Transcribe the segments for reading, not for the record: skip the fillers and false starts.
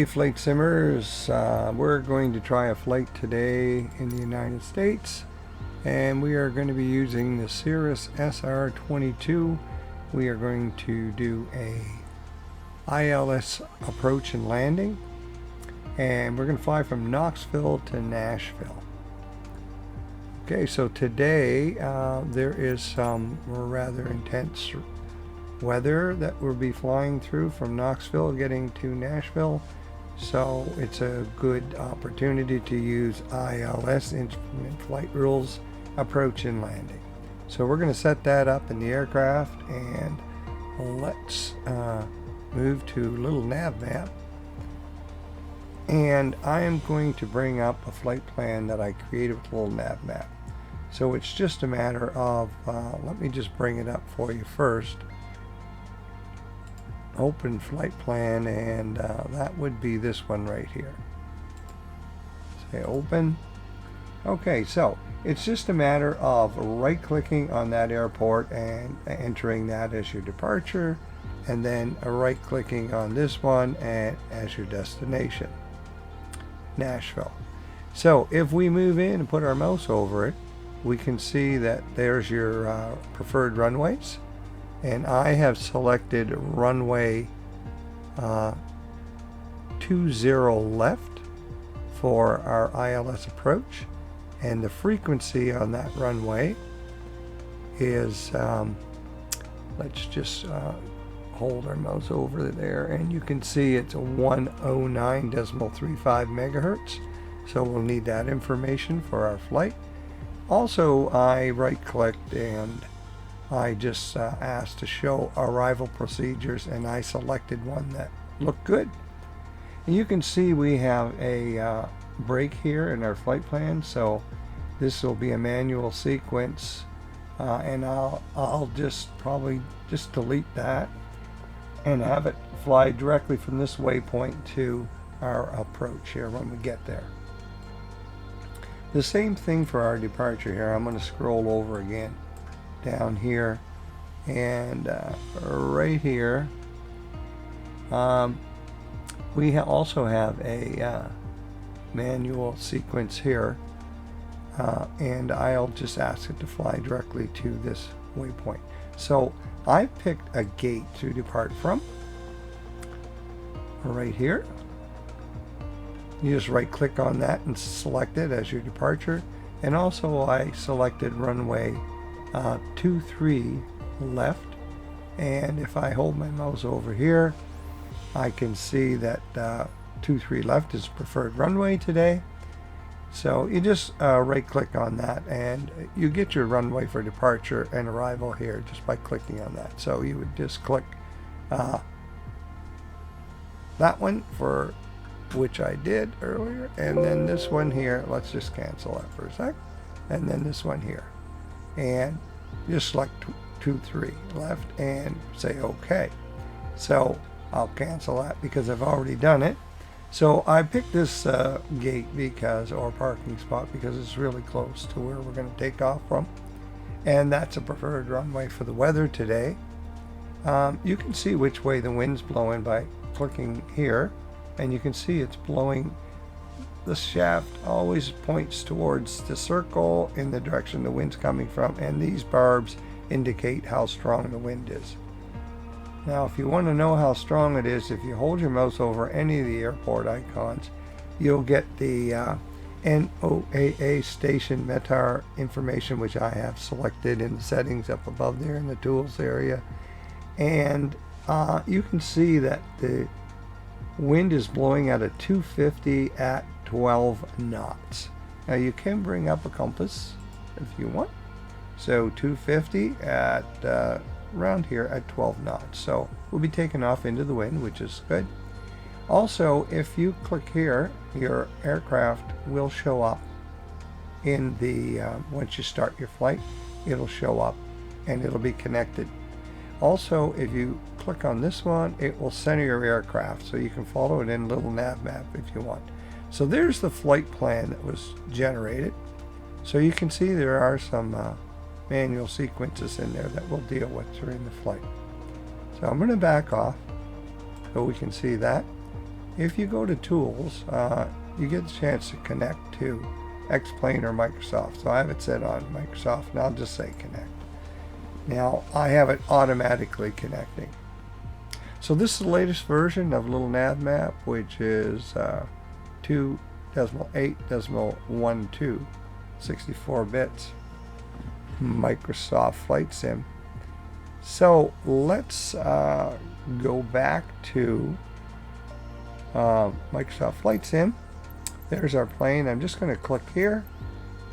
Hey Flight Simmers, we're going to try a flight today in the United States, and we are going to be using the Cirrus CR-22. We are going to do a ILS approach and landing, and we're going to fly from Knoxville to Nashville. Okay, so today there is some rather intense weather that we'll be flying through from Knoxville getting to Nashville. So it's a good opportunity to use ILS, Instrument Flight Rules, approach and landing. So we're going to set that up in the aircraft, and let's move to little nav map. And I am going to bring up a flight plan that I created with a little nav map. So it's just a matter of, let me just bring it up for you first. Open flight plan, and that would be this one right here. Say open. Okay, so it's just a matter of right clicking on that airport and entering that as your departure, and then right clicking on this one and as your destination, Nashville. So if we move in and put our mouse over it, we can see that there's your preferred runways. And I have selected runway 20 left for our ILS approach, and the frequency on that runway is, let's just hold our mouse over there, and you can see it's a 109.35 megahertz. So we'll need that information for our flight. Also, I right clicked and I just asked to show arrival procedures, and I selected one that looked good. And you can see we have a break here in our flight plan, so this will be a manual sequence, and I'll just probably just delete that and have it fly directly from this waypoint to our approach here when we get there. The same thing for our departure here. I'm going to scroll over again down here, and right here we also have a manual sequence here, and I'll just ask it to fly directly to this waypoint. So I picked a gate to depart from right here. You just right click on that and select it as your departure, and also I selected runway 23 left, and if I hold my mouse over here, I can see that 23 left is preferred runway today. So you just right click on that, and you get your runway for departure and arrival here just by clicking on that. So you would just click that one, for which I did earlier, and then this one here, let's just cancel that for a sec, and then this one here, and just select 23 left and say OK. So I'll cancel that because I've already done it. So I picked this gate because, or parking spot, because it's really close to where we're going to take off from, and that's a preferred runway for the weather today. You can see which way the wind's blowing by clicking here, and you can see it's blowing. The shaft always points towards the circle in the direction the wind's coming from, and these barbs indicate how strong the wind is. Now, if you want to know how strong it is, if you hold your mouse over any of the airport icons, you'll get the NOAA station METAR information, which I have selected in the settings up above there in the tools area. And you can see that the wind is blowing at a 250 at 12 knots. Now you can bring up a compass if you want. So 250 at around here at 12 knots. So we'll be taking off into the wind, which is good. Also, if you click here, your aircraft will show up in the, once you start your flight, it'll show up and it'll be connected. Also, if you click on this one, it will center your aircraft, so you can follow it in a little nav map if you want. So there's the flight plan that was generated. So you can see there are some manual sequences in there that we'll deal with during the flight. So I'm going to back off so we can see that. if you go to Tools, you get a chance to connect to X-Plane or Microsoft. So I have it set on Microsoft, and I'll just say connect. Now I have it automatically connecting. So this is the latest version of Little Nav Map, which is 2.8.12, 64 bits, Microsoft Flight Sim. So let's go back to Microsoft Flight Sim. There's our plane. I'm just going to click here,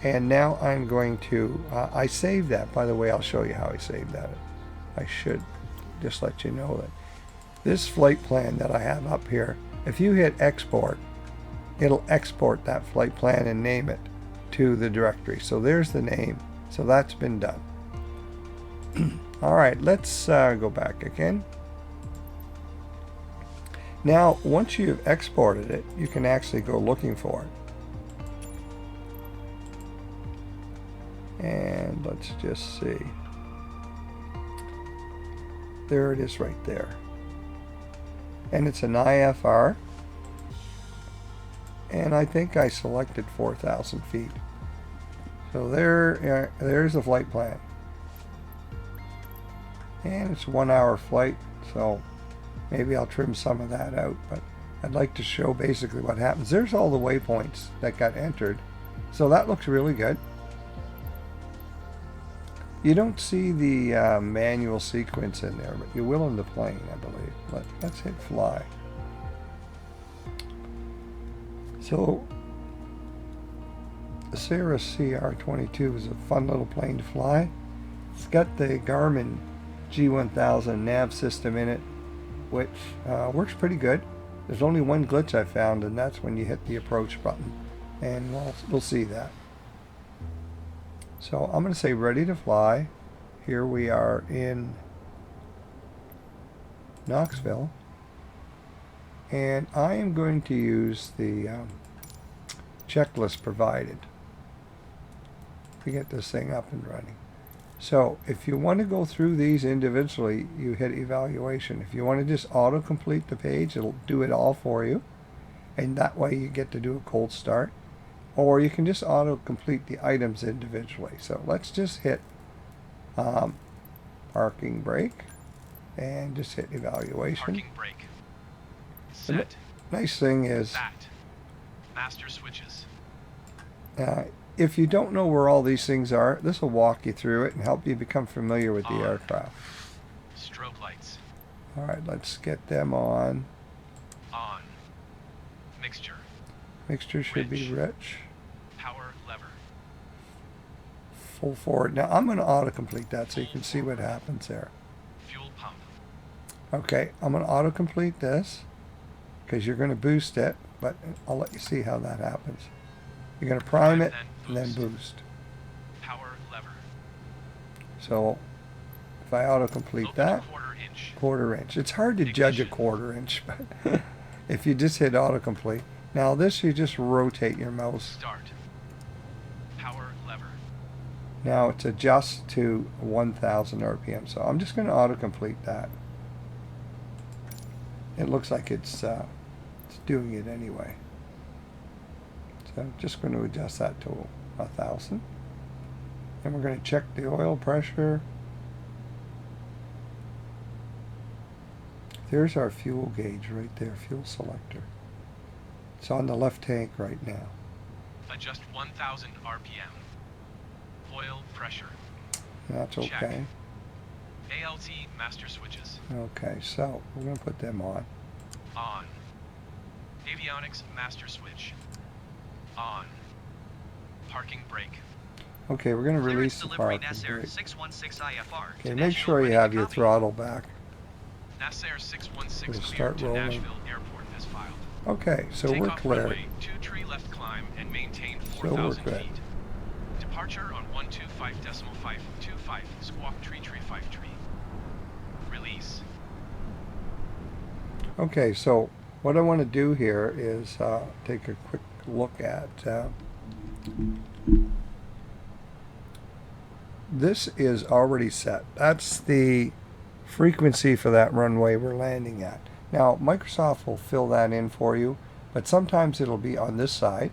and now I'm going to I saved that. By the way, I'll show you how I saved that. I should just let you know that this flight plan that I have up here, if you hit export, it'll export that flight plan and name it to the directory. So there's the name. So that's been done. All right, let's go back again. Now, once you've exported it, you can actually go looking for it. And let's just see. There it is right there. And it's an IFR. And I think I selected 4,000 feet. So there's the flight plan. And it's a 1-hour flight, so maybe I'll trim some of that out, but I'd like to show basically what happens. There's all the waypoints that got entered, so that looks really good. You don't see the manual sequence in there, but you will in the plane, I believe. Let's hit fly. So the Cirrus CR-22 is a fun little plane to fly. It's got the Garmin G1000 nav system in it, which works pretty good. There's only one glitch I found, and that's when you hit the approach button, and we'll see that. So I'm going to say ready to fly. Here we are in Knoxville, and I am going to use the checklist provided to get this thing up and running. So if you want to go through these individually, you hit evaluation. If you want to just auto-complete the page, it'll do it all for you, and that way you get to do a cold start. Or you can just auto-complete the items individually. So let's just hit parking brake and just hit evaluation. Parking brake. Set. The nice thing is That. Master switches. if you don't know where all these things are, this will walk you through it and help you become familiar with the aircraft. Strobe lights. All right, let's get them on. On. Mixture. Mixture should be rich. Power lever. Full forward. Now I'm going to autocomplete that so you can see what happens there. Fuel pump. Okay, I'm going to autocomplete this because you're going to boost it, but I'll let you see how that happens. You're going to prime it and then boost. Power lever. So if I autocomplete that, quarter inch. It's hard to judge a quarter inch, but if you just hit autocomplete. Now this, you just rotate your mouse. Start. Power lever. Now it's adjust to 1000 RPM. So I'm just going to autocomplete that. It looks like it's doing it anyway. So I'm just going to adjust that to 1000. And we're going to check the oil pressure. There's our fuel gauge right there, fuel selector. It's on the left tank right now. Adjust 1000 RPM. Oil pressure. That's okay. Check. ALT master switches. Okay, so we're going to put them on. On. Avionics master switch. On. Parking brake. Okay, we're going to release the parking brake. Okay, make sure you have your throttle back. Nasser 616 It'll cleared start to rolling. Nashville Airport as filed. Okay, so we're Takeoff clear. runway 23 left climb and maintain So we're 4,000 good. feet. Departure on 125.525 squawk tree 5 tree. Release. Okay, so what I want to do here is take a quick look at this is already set. That's the frequency for that runway we're landing at. Now, Microsoft will fill that in for you, but sometimes it'll be on this side.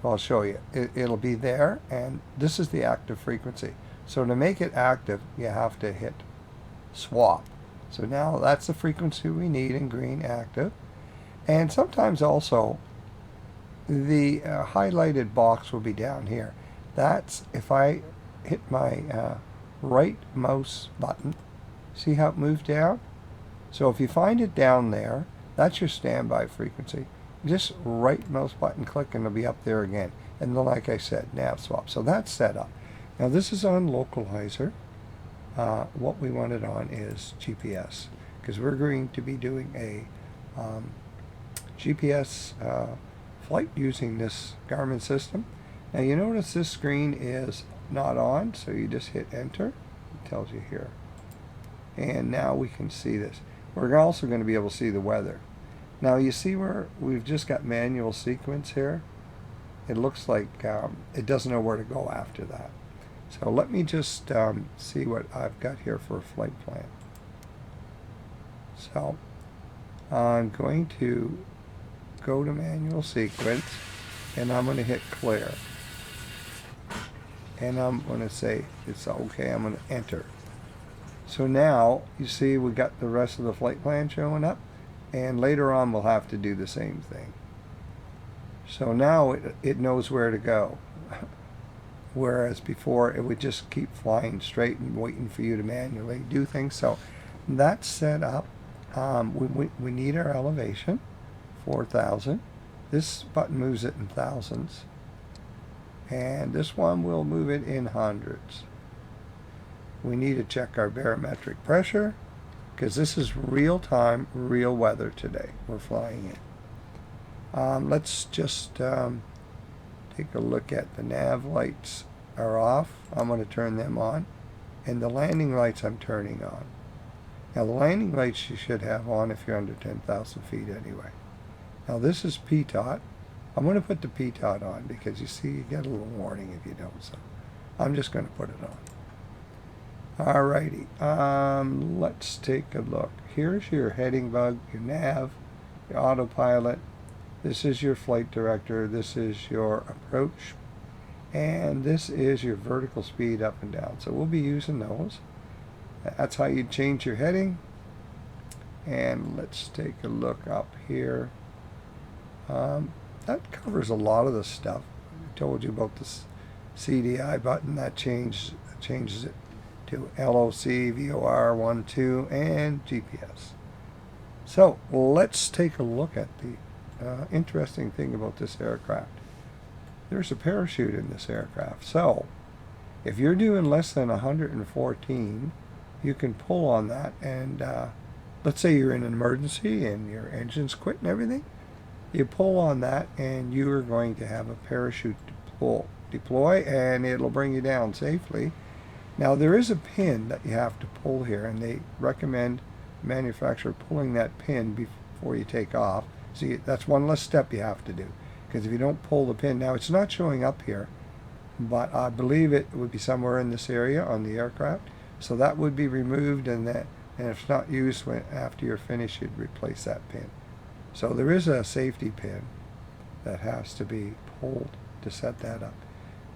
I'll show you. It'll be there, and this is the active frequency. So to make it active, you have to hit swap. So now that's the frequency we need in green, active. And sometimes also the highlighted box will be down here. That's if I hit my right mouse button. See how it moved down? So if you find it down there, that's your standby frequency. Just right mouse button click and it'll be up there again. And then, like I said, nav swap. So that's set up. Now this is on localizer. What we want it on is GPS, because we're going to be doing a GPS flight using this Garmin system. Now you notice this screen is not on, so you just hit enter. It tells you here. And now we can see this. We're also going to be able to see the weather. Now you see where we've just got manual sequence here? It looks like it doesn't know where to go after that. So let me just see what I've got here for a flight plan. So I'm going to go to manual sequence, and I'm going to hit clear. And I'm going to say it's okay. I'm going to enter. So now you see we got the rest of the flight plan showing up, and later on we'll have to do the same thing. So now it knows where to go, whereas before it would just keep flying straight and waiting for you to manually do things. So that's set up. We need our elevation, 4,000. This button moves it in thousands, and this one will move it in hundreds. We need to check our barometric pressure, because this is real-time, real weather today we're flying in. Let's just take a look at the nav lights are off. I'm going to turn them on, and the landing lights I'm turning on. Now the landing lights you should have on if you're under 10,000 feet anyway. Now this is PTOT. I'm going to put the PTOT on because you see you get a little warning if you don't, so I'm just going to put it on. Alrighty, let's take a look. Here's your heading bug, your nav, your autopilot. This is your flight director. This is your approach. And this is your vertical speed up and down. So we'll be using those. That's how you change your heading. And let's take a look up here. That covers a lot of the stuff. I told you about this CDI button. That changes it to LOC, VOR, 1, 2, and GPS. So let's take a look at the interesting thing about this aircraft. There's a parachute in this aircraft. So if you're doing less than 114, you can pull on that, and let's say you're in an emergency and your engine's quit and everything, you pull on that and you are going to have a parachute deploy, and it'll bring you down safely. Now there is a pin that you have to pull here, and they recommend the manufacturer pulling that pin before you take off. See, that's one less step you have to do, because if you don't pull the pin, now it's not showing up here, but I believe it would be somewhere in this area on the aircraft, so that would be removed, and if it's not used after you're finished, you'd replace that pin. So there is a safety pin that has to be pulled to set that up.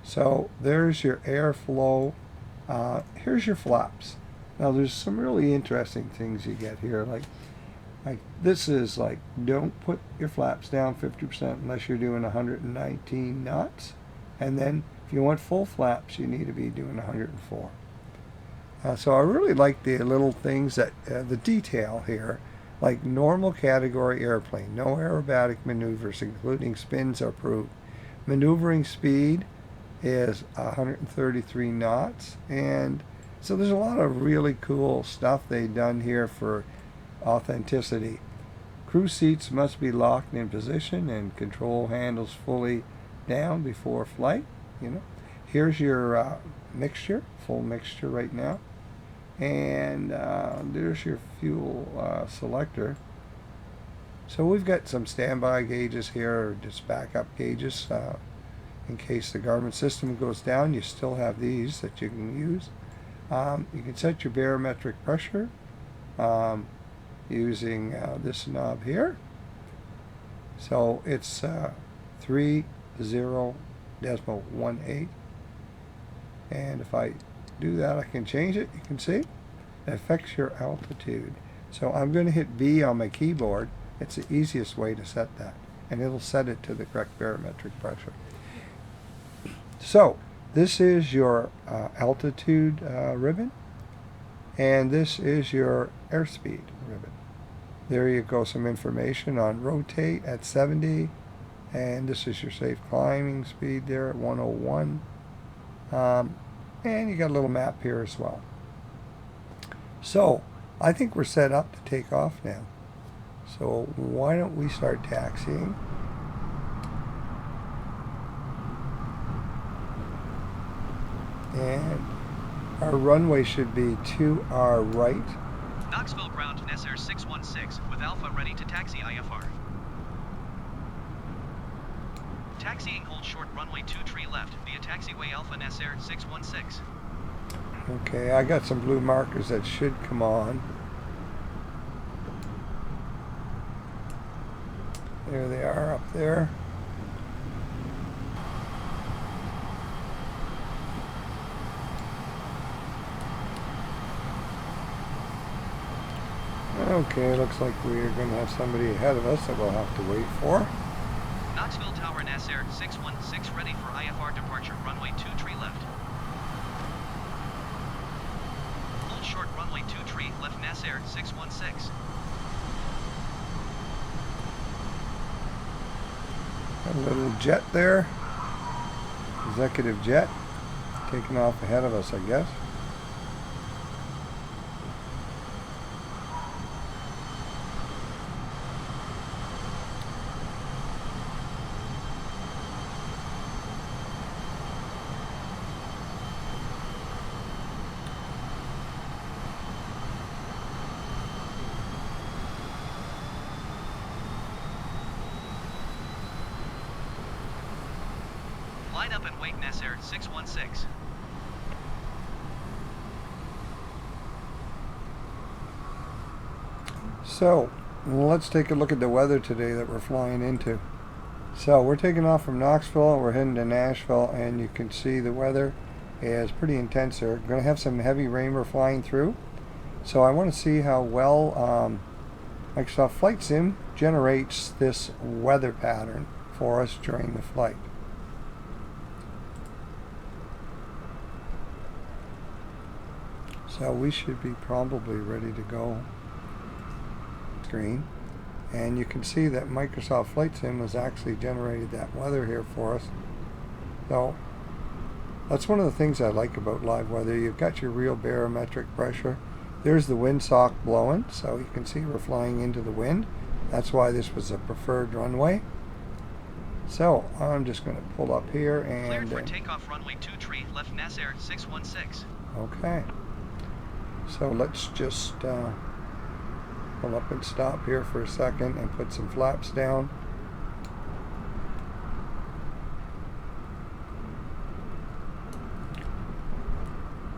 So there's your airflow. Here's your flaps. Now there's some really interesting things you get here, like this is like, don't put your flaps down 50% unless you're doing 119 knots, and then if you want full flaps you need to be doing 104. So I really like the little things that the detail here, like normal category airplane, no aerobatic maneuvers including spins are approved. Maneuvering speed is 133 knots, and so there's a lot of really cool stuff they've done here for authenticity. Crew seats must be locked in position and control handles fully down before flight. Here's your mixture, full mixture right now, and there's your fuel selector. So we've got some standby gauges here, or just backup gauges. In case the Garmin system goes down, you still have these that you can use. You can set your barometric pressure. using this knob here. So it's 30.18, and if I do that, I can change it. You can see it affects your altitude. So I'm going to hit V on my keyboard. It's the easiest way to set that, and it'll set it to the correct barometric pressure. So this is your altitude ribbon, and this is your airspeed ribbon. There you go, some information on rotate at 70, and this is your safe climbing speed there at 101. And you got a little map here as well. So I think we're set up to take off now. So why don't we start taxiing? And our runway should be to our right. Knoxville ground Nasser 616 with Alpha ready to taxi IFR. Taxiing hold short runway 23 left via taxiway Alpha Nasser 616. Okay, I got some blue markers that should come on. There they are up there. Okay, looks like we're going to have somebody ahead of us that we'll have to wait for. Knoxville Tower Nasser 616 ready for IFR departure runway 23 left. Hold short runway 23 left Nasser 616. Got a little jet there. Executive jet taking off ahead of us, I guess. Line up and wait Nasser 616. So let's take a look at the weather today that we're flying into. So we're taking off from Knoxville, we're heading to Nashville, and you can see the weather is pretty intense there. We're going to have some heavy rain we're flying through. So I want to see how well Microsoft Flight Sim generates this weather pattern for us during the flight. So we should be probably ready to go. Screen, and you can see that Microsoft Flight Sim has actually generated that weather here for us. So that's one of the things I like about live weather. You've got your real barometric pressure. There's the windsock blowing, so you can see we're flying into the wind. That's why this was a preferred runway. So I'm just going to pull up here and cleared for takeoff runway 23 left Nasser 616. Okay. So let's just pull up and stop here for a second and put some flaps down.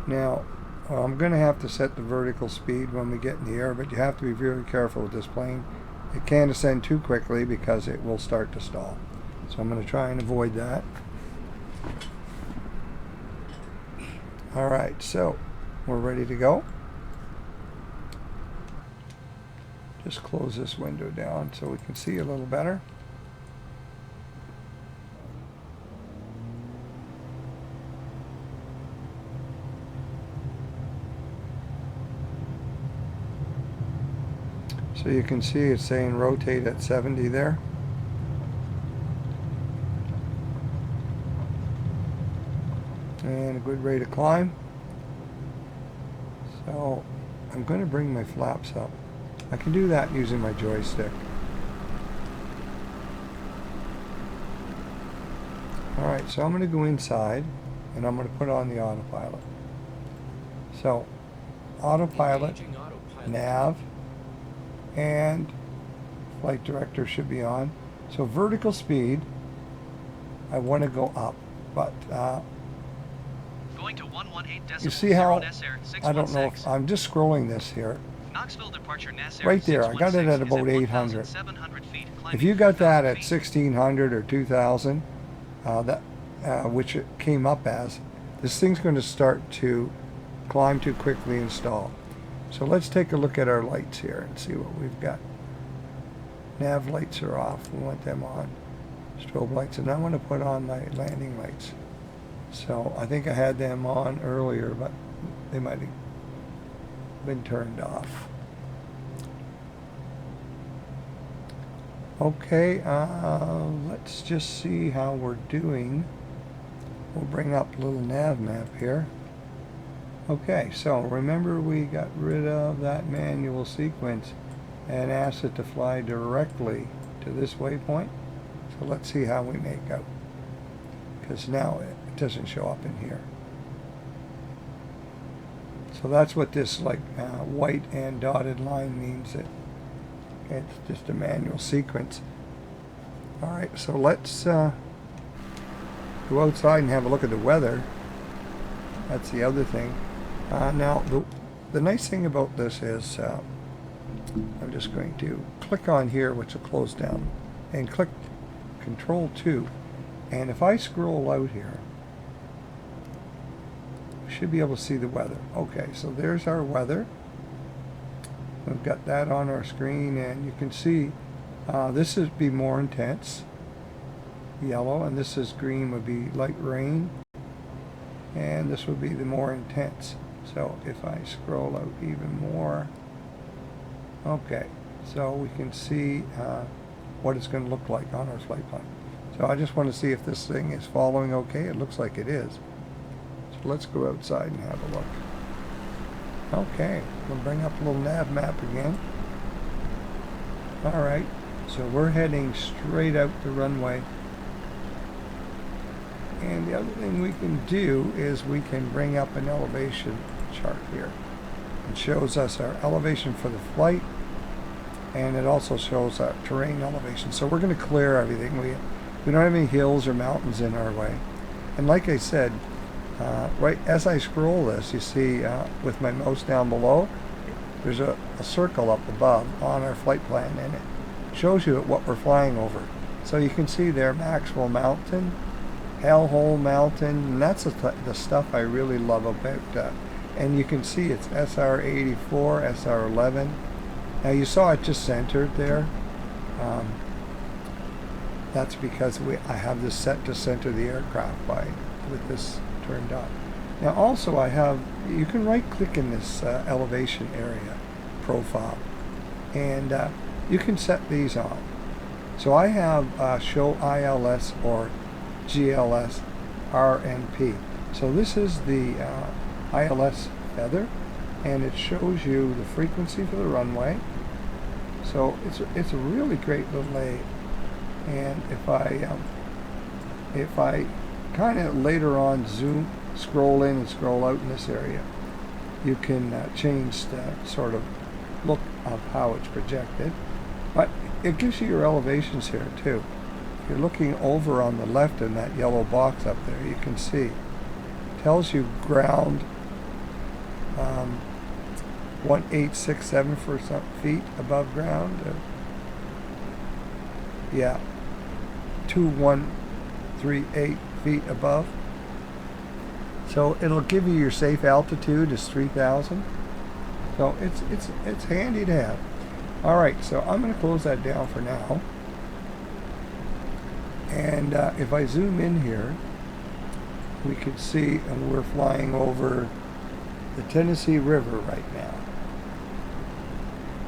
Now, I'm going to have to set the vertical speed when we get in the air, but you have to be very careful with this plane. It can't ascend too quickly because it will start to stall. So I'm going to try and avoid that. Alright, so we're ready to go. Just close this window down so we can see a little better. So you can see it's saying rotate at 70 there. And a good rate of climb. So I'm going to bring my flaps up. I can do that using my joystick. Alright, so I'm going to go inside and I'm going to put on the autopilot. So, autopilot, nav, and flight director should be on. So vertical speed, I want to go up, but Going to 118.0 you see how, Nasser 616. I don't know if I'm just scrolling this here. Knoxville departure Nasser Right there, I got it at 616 is about 800. 1,700 feet, If climbing you got that 4,000 at feet. 1600 or 2000, which it came up as, this thing's going to start to climb too quickly and stall. So let's take a look at our lights here and see what we've got. Nav lights are off. We want them on. Strobe lights, and I want to put on my landing lights. So I think I had them on earlier, but they might have been turned off. Okay, let's just see how we're doing. We'll bring up a little nav map here. Okay, so remember we got rid of that manual sequence and asked it to fly directly to this waypoint. So let's see how we make out, because now it doesn't show up in here. So that's what this white and dotted line means. It's just a manual sequence. Alright, so let's go outside and have a look at the weather. That's the other thing. Now, the nice thing about this is I'm just going to click on here, which will close down, and click Control 2. And if I scroll out here, we should be able to see the weather. Okay, so there's our weather. We've got that on our screen, and you can see this would be more intense, yellow, and this is green, would be light rain, and this would be the more intense. So if I scroll out even more, okay, so we can see what it's going to look like on our flight plan. So I just want to see if this thing is following okay. It looks like it is. So let's go outside and have a look. Okay, we'll bring up a little nav map again. Alright, so we're heading straight out the runway. And the other thing we can do is we can bring up an elevation chart here. It shows us our elevation for the flight, and it also shows our terrain elevation. So we're going to clear everything. We don't have any hills or mountains in our way. And like I said, right as I scroll this, you see with my mouse down below, there's a circle up above on our flight plan, and it shows you what we're flying over. So you can see there Maxwell Mountain, Hellhole Mountain, and that's the stuff I really love about and you can see it's SR-84, SR-11. Now you saw it just centered there. That's because I have this set to center the aircraft with this turned on. Now also you can right click in this elevation area profile, and you can set these on. So I have show ILS or GLS RNP. So this is the ILS feather, and it shows you the frequency for the runway. So it's a really great little aid. And if I kind of later on scroll in and scroll out in this area, you can change the sort of look of how it's projected. But it gives you your elevations here too. If you're looking over on the left in that yellow box up there, you can see it tells you ground 1867 for some feet above ground. Yeah, 2138 feet above. So it'll give you your safe altitude is 3,000. So it's handy to have. All right, so I'm going to close that down for now. And if I zoom in here, we can see, and we're flying over the Tennessee River right now.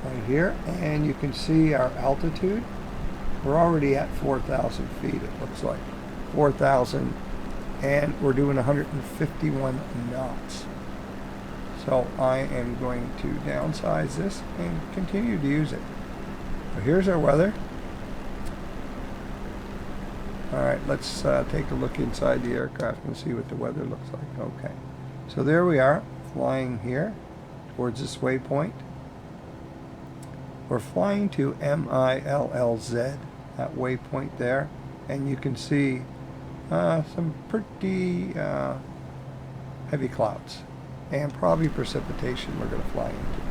Right here, and you can see our altitude. We're already at 4,000 feet, it looks like. 4,000, and we're doing 151 knots. So I am going to downsize this and continue to use it. So here's our weather. Alright, let's take a look inside the aircraft and see what the weather looks like. Okay, so there we are, flying here towards this waypoint. We're flying to MILLZ, that waypoint there, and you can see some pretty heavy clouds and probably precipitation we're going to fly into.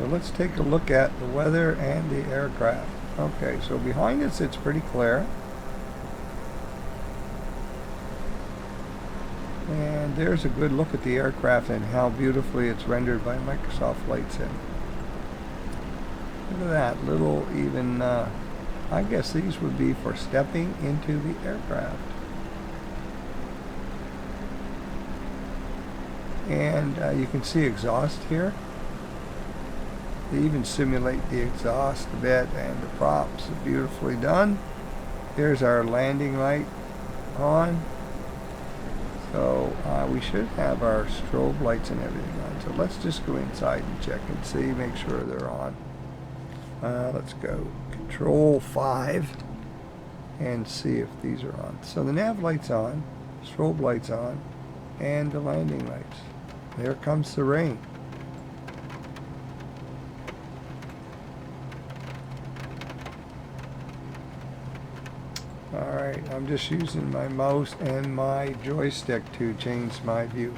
let's take a look at the weather and the aircraft. Okay, so behind us it's pretty clear. And there's a good look at the aircraft and how beautifully it's rendered by Microsoft Flight Sim. Look at that little even, I guess these would be for stepping into the aircraft. And you can see exhaust here. They even simulate the exhaust a bit, and the props are beautifully done. Here's our landing light on. So we should have our strobe lights and everything on. So let's just go inside and check and see, make sure they're on. Let's go Control 5 and see if these are on. So the nav light's on, strobe light's on, and the landing lights. There comes the rain. Alright, I'm just using my mouse and my joystick to change my view.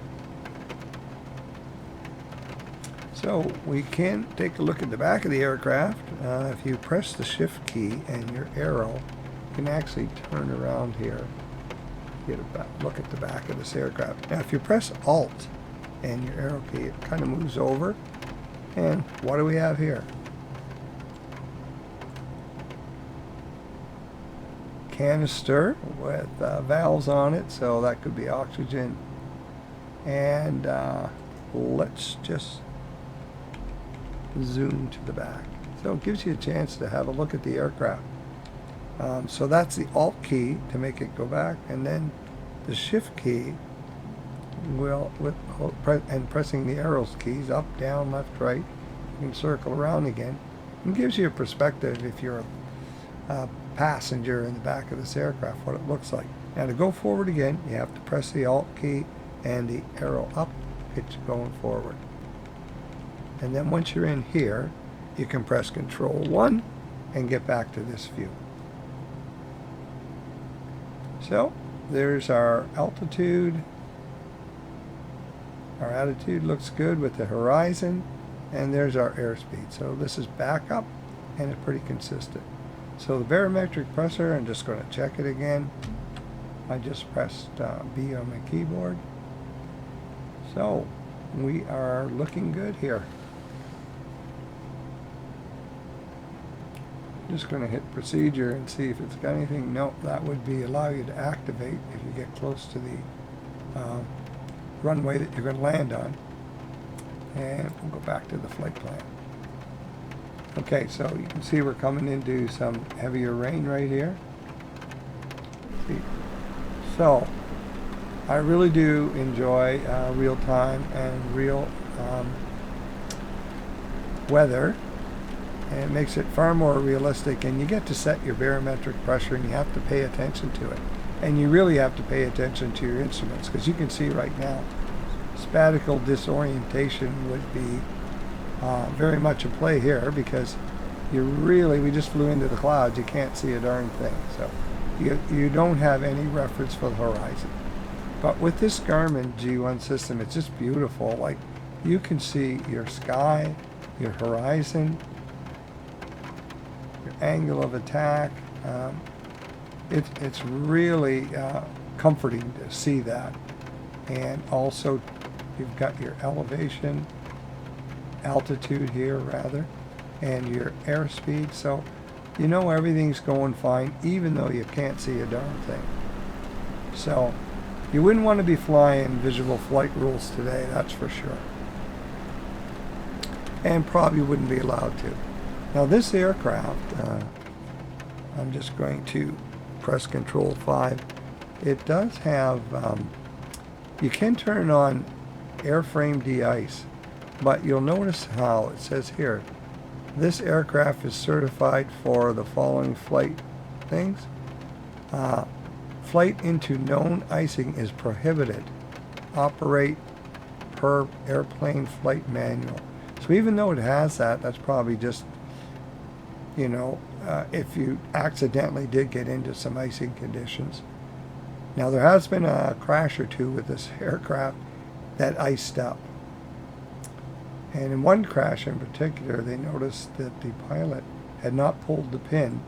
So we can take a look at the back of the aircraft. If you press the shift key and your arrow, you can actually turn around here, get a look at the back of this aircraft. Now if you press Alt and your arrow key, it kind of moves over. And what do we have here? Canister with valves on it, so that could be oxygen. And let's just zoom to the back. So it gives you a chance to have a look at the aircraft. So that's the Alt key to make it go back, and then the Shift key will, and pressing the arrows keys up, down, left, right, you can circle around again. It gives you a perspective if you're a passenger in the back of this aircraft, what it looks like. Now to go forward again, you have to press the Alt key and the arrow up, it's going forward. And then once you're in here, you can press Control 1 and get back to this view. So there's our altitude. Our attitude looks good with the horizon, and there's our airspeed. So this is back up, and it's pretty consistent. So the barometric pressure, I'm just going to check it again. I just pressed B on my keyboard. So we are looking good here. Just going to hit procedure and see if it's got anything. No, that would be allow you to activate if you get close to the runway that you're going to land on. And we'll go back to the flight plan. Okay, so you can see we're coming into some heavier rain right here. See? So I really do enjoy real time and real weather, and it makes it far more realistic, and you get to set your barometric pressure, and you have to pay attention to it, and you really have to pay attention to your instruments, because you can see right now spatial disorientation would be very much in play here, because we just flew into the clouds, you can't see a darn thing, so you don't have any reference for the horizon. But with this Garmin G1 system, it's just beautiful. Like, you can see your sky, your horizon, your angle of attack. It's really comforting to see that. And also you've got your elevation, altitude here rather, and your airspeed, so you know everything's going fine even though you can't see a darn thing. So you wouldn't want to be flying visual flight rules today, that's for sure, and probably wouldn't be allowed to. Now this aircraft, I'm just going to press Control 5. It does have you can turn on airframe de-ice, but you'll notice how it says here, this aircraft is certified for the following flight things. Flight into known icing is prohibited. Operate per airplane flight manual. So even though it has that, that's probably just, you know, if you accidentally did get into some icing conditions. Now there has been a crash or two with this aircraft that iced up. And in one crash in particular, they noticed that the pilot had not pulled the pin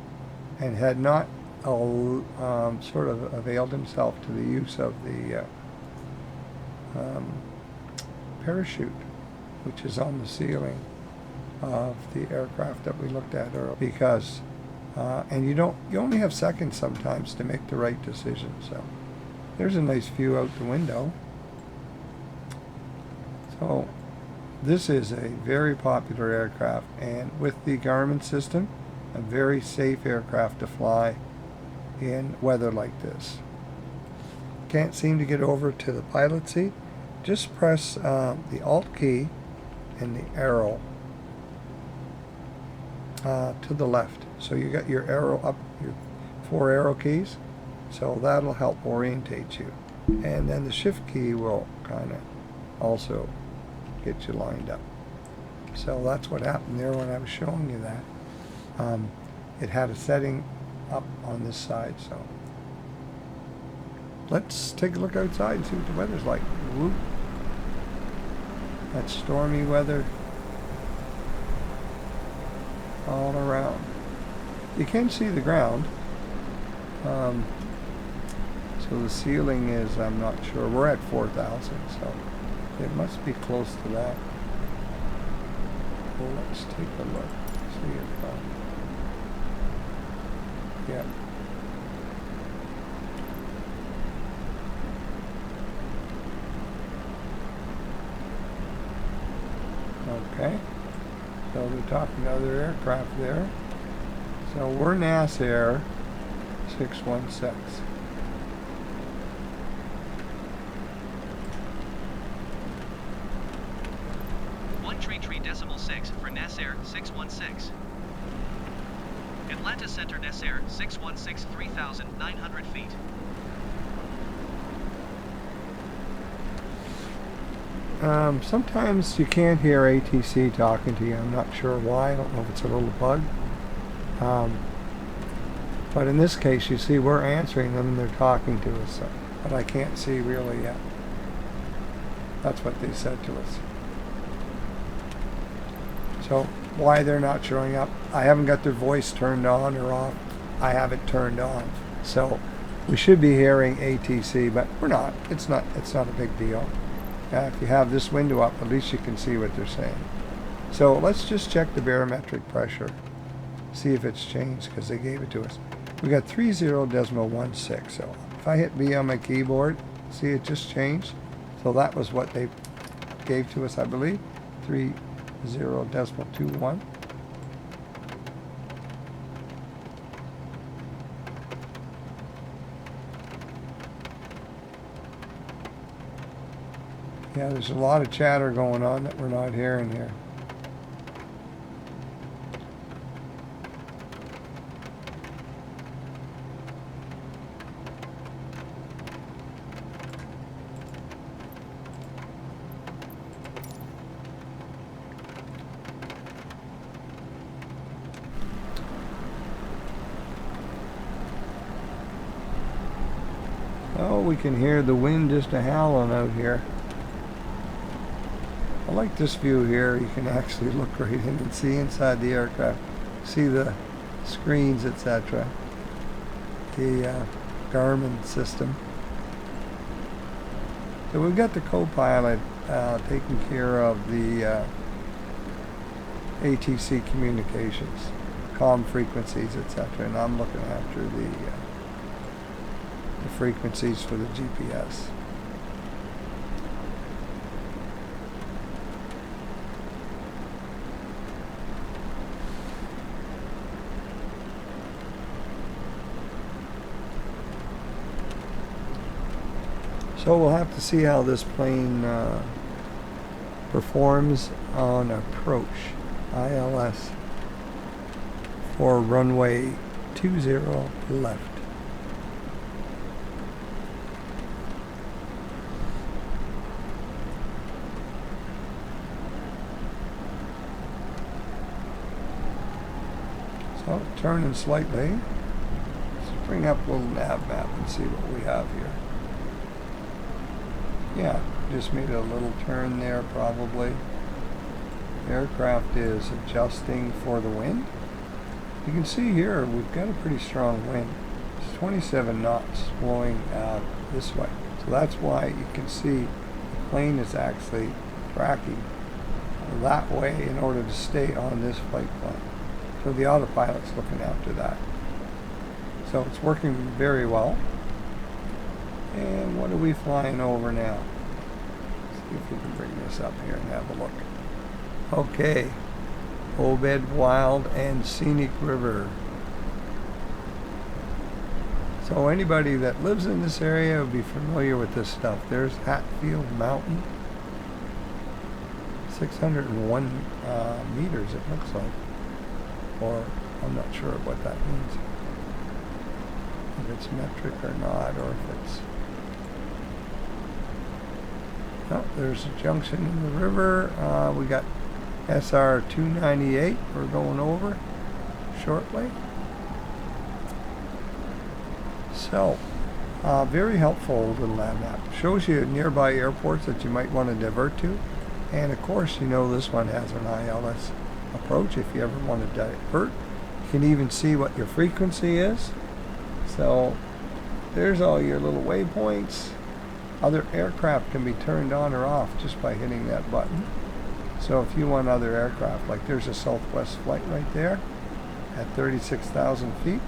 and had not sort of availed himself to the use of the parachute, which is on the ceiling of the aircraft that we looked at earlier. Because, and you only have seconds sometimes to make the right decision. So there's a nice view out the window. So this is a very popular aircraft, and with the Garmin system, a very safe aircraft to fly in weather like this. Can't seem to get over to the pilot seat? Just press the Alt key and the arrow to the left. So you got your arrow up, your 4 arrow keys, so that'll help orientate you. And then the Shift key will kind of also get you lined up. So that's what happened there when I was showing you that. It had a setting up on this side, so let's take a look outside and see what the weather's like. Whoop. That's stormy weather all around. You can see the ground. So the ceiling is, I'm not sure, we're at 4,000, so it must be close to that. Well, let's take a look. See if, yeah. Okay. So they're talking to other aircraft there. So we're NASAir 616. .6 for NASAir 616. Atlanta Center NASAir 616 3,900 feet. Sometimes you can't hear ATC talking to you. I'm not sure why. I don't know if it's a little bug. But in this case, you see we're answering them and they're talking to us. So, but I can't see really yet. That's what they said to us. So why they're not showing up, I haven't got their voice turned on or off. I have it turned on. So we should be hearing ATC, but we're not. It's not a big deal. If you have this window up, at least you can see what they're saying. So let's just check the barometric pressure. See if it's changed, because they gave it to us. We got 30.16. So if I hit B on my keyboard, see it just changed. So that was what they gave to us, I believe. 30.21. Yeah, there's a lot of chatter going on that we're not hearing here. Oh, we can hear the wind just a howling out here. I like this view here. You can actually look right in and see inside the aircraft. See the screens, etc. The Garmin system. So we've got the co-pilot taking care of the ATC communications, comm frequencies, etc. And I'm looking after the frequencies for the GPS. So we'll have to see how this plane performs on approach, ILS, for runway 20 left. So turning slightly. Let's bring up a little nav map and see what we have here. Yeah, just made a little turn there probably. aircraft is adjusting for the wind. You can see here we've got a pretty strong wind. It's 27 knots blowing this way. So that's why you can see the plane is actually tracking that way in order to stay on this flight plan. So the autopilot's looking after that. So it's working very well. And what are we flying over now? Let's see if we can bring this up here and have a look. Okay, Obed Wild and Scenic River. So anybody that lives in this area will be familiar with this stuff. There's Hatfield Mountain. 601 meters it looks like. Or I'm not sure what that means. If it's metric or not, or if it's... Oh, there's a junction in the river. We got CR-22 we're going over shortly. So, very helpful little nav map. Shows you nearby airports that you might want to divert to. And of course, you know this one has an ILS approach if you ever want to divert. You can even see what your frequency is. So, there's all your little waypoints. Other aircraft can be turned on or off just by hitting that button. So if you want other aircraft, like there's a Southwest flight right there at 36,000 feet.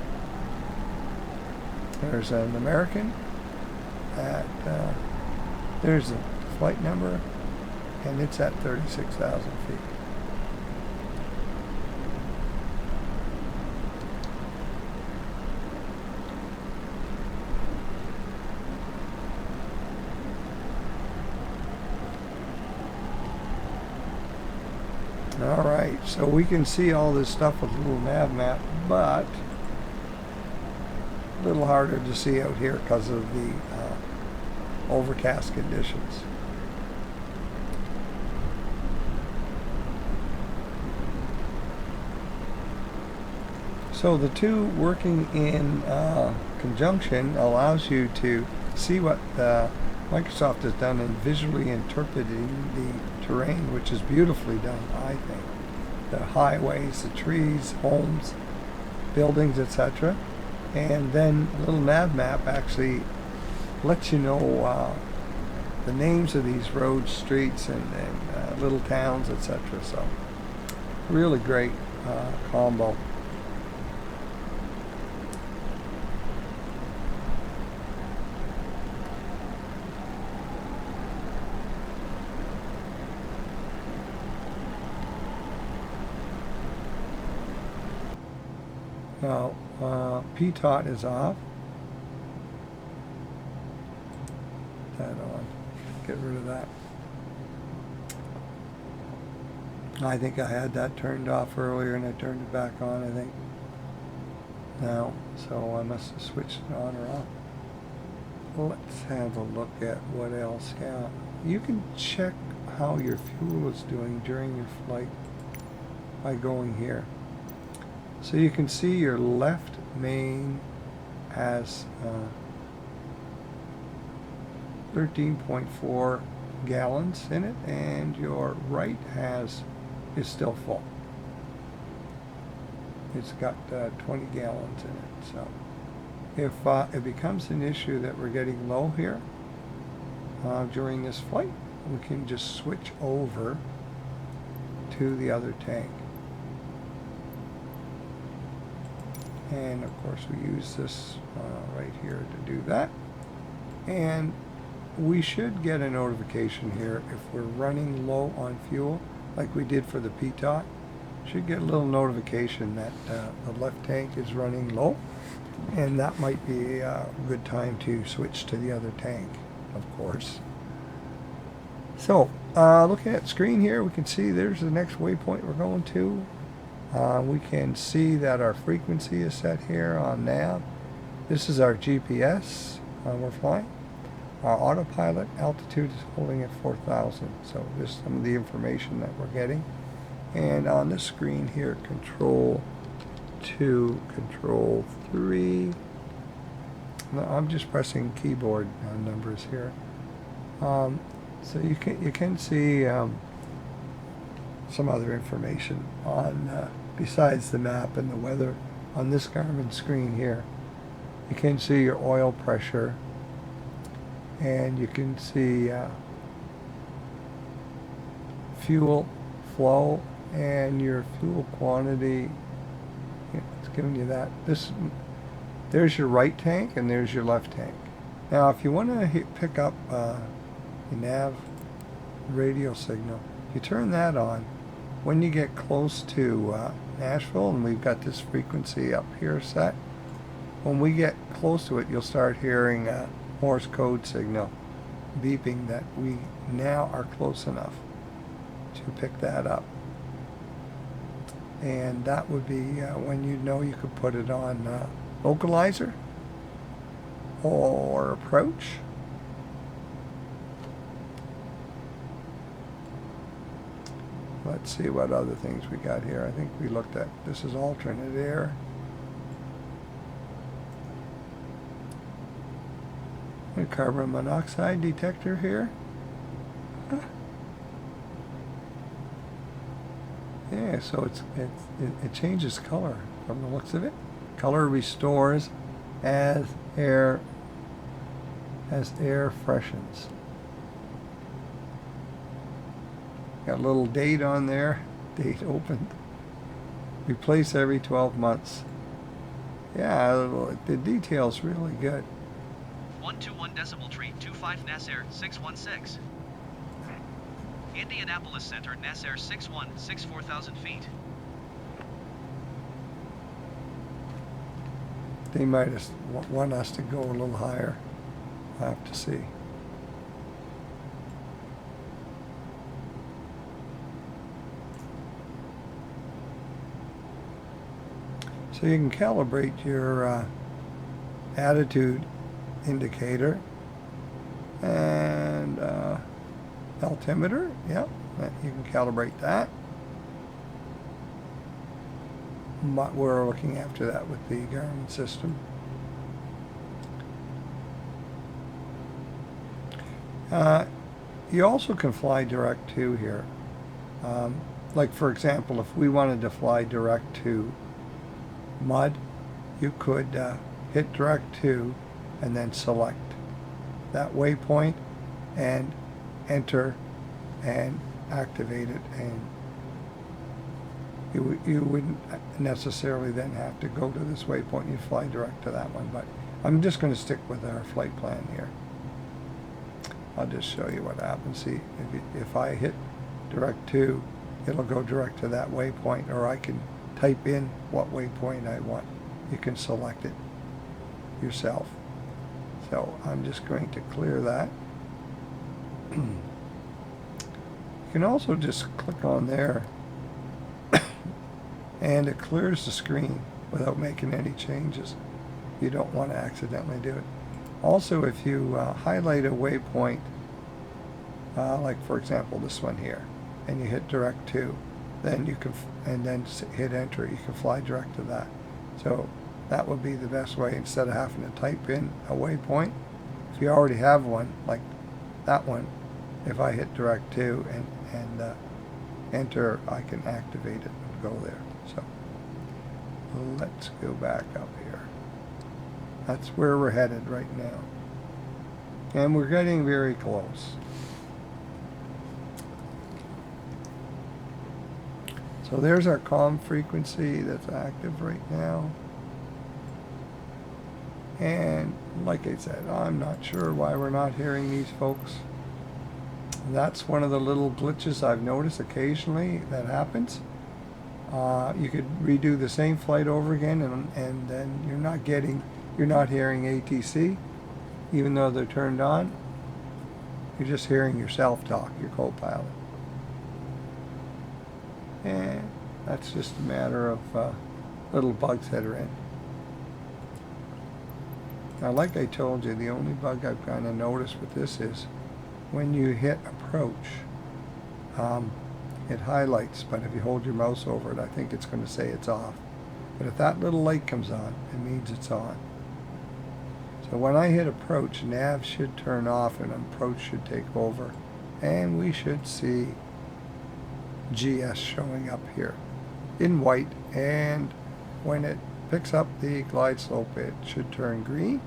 There's an American at, there's the flight number, and it's at 36,000 feet. Alright, so we can see all this stuff with a little nav map, but a little harder to see out here because of the overcast conditions. So the two working in conjunction allows you to see what Microsoft has done in visually interpreting the terrain, which is beautifully done, I think. The highways, the trees, homes, buildings, etc. And then a little nav map actually lets you know the names of these roads, streets, and little towns, etc. So really great combo. Now, PTOT is off. That on. Get rid of that. I think I had that turned off earlier and I turned it back on, I think. Now, so I must have switched it on or off. Let's have a look at what else. Yeah, you can check how your fuel is doing during your flight by going here. So you can see your left main has 13.4 gallons in it, and your right is still full. It's got 20 gallons in it. So if it becomes an issue that we're getting low here during this flight, we can just switch over to the other tank. And of course we use this right here to do that. And we should get a notification here if we're running low on fuel, like we did for the PTOT. Should get a little notification that the left tank is running low, and that might be a good time to switch to the other tank, of course. So looking at the screen here, we can see there's the next waypoint we're going to. We can see that our frequency is set here on nav. This is our GPS we're flying. Our autopilot altitude is holding at 4,000. So this is some of the information that we're getting. And on this screen here, control 2, control 3. No, I'm just pressing keyboard numbers here. So you can see some other information on, besides the map and the weather, on this Garmin screen here. You can see your oil pressure, and you can see fuel flow and your fuel quantity. It's giving you that. There's your right tank and there's your left tank. Now if you want to pick up the nav radio signal, you turn that on. When you get close to Nashville, and we've got this frequency up here set, when we get close to it, you'll start hearing a Morse code signal beeping that we now are close enough to pick that up. And that would be when you know you could put it on localizer or approach. Let's see what other things we got here. I think we looked at, this is alternate air. A carbon monoxide detector here. Huh. Yeah, so it changes color from the looks of it. Color restores as air freshens. Got a little date on there. Date opened. Replace every 12 months. Yeah, the detail's really good. 121 decibel tree, 25 Nasser 616. Indianapolis Center, Nasser 61, 4,000 feet. They might want us to go a little higher. I'll have to see. So you can calibrate your attitude indicator and altimeter. Yep, you can calibrate that. But we're looking after that with the Garmin system. You also can fly direct to here. Like for example, if we wanted to fly direct to mud, you could hit direct to and then select that waypoint and enter and activate it, and you wouldn't necessarily then have to go to this waypoint. You'd fly direct to that one, but I'm just going to stick with our flight plan here. I'll just show you what happens. See, if I hit direct to, it'll go direct to that waypoint, or I can type in what waypoint I want. You can select it yourself. So I'm just going to clear that. You can also just click on there and it clears the screen without making any changes. You don't want to accidentally do it. Also, if you highlight a waypoint, like for example this one here, and you hit direct to, then you can, and then hit enter, you can fly direct to that. So that would be the best way, instead of having to type in a waypoint. If you already have one, like that one, if I hit direct to and enter, I can activate it and go there. So let's go back up here. That's where we're headed right now. And we're getting very close. So there's our comm frequency that's active right now. And like I said, I'm not sure why we're not hearing these folks. That's one of the little glitches I've noticed occasionally that happens. You could redo the same flight over again, and then you're not hearing ATC, even though they're turned on. You're just hearing yourself talk, your co-pilot. And that's just a matter of little bugs that are in. Now, like I told you, the only bug I've kind of noticed with this is when you hit approach, it highlights, but if you hold your mouse over it, I think it's going to say it's off. But if that little light comes on, it means it's on. So when I hit approach, nav should turn off and approach should take over. And we should see GS showing up here in white, and when it picks up the glide slope it should turn green.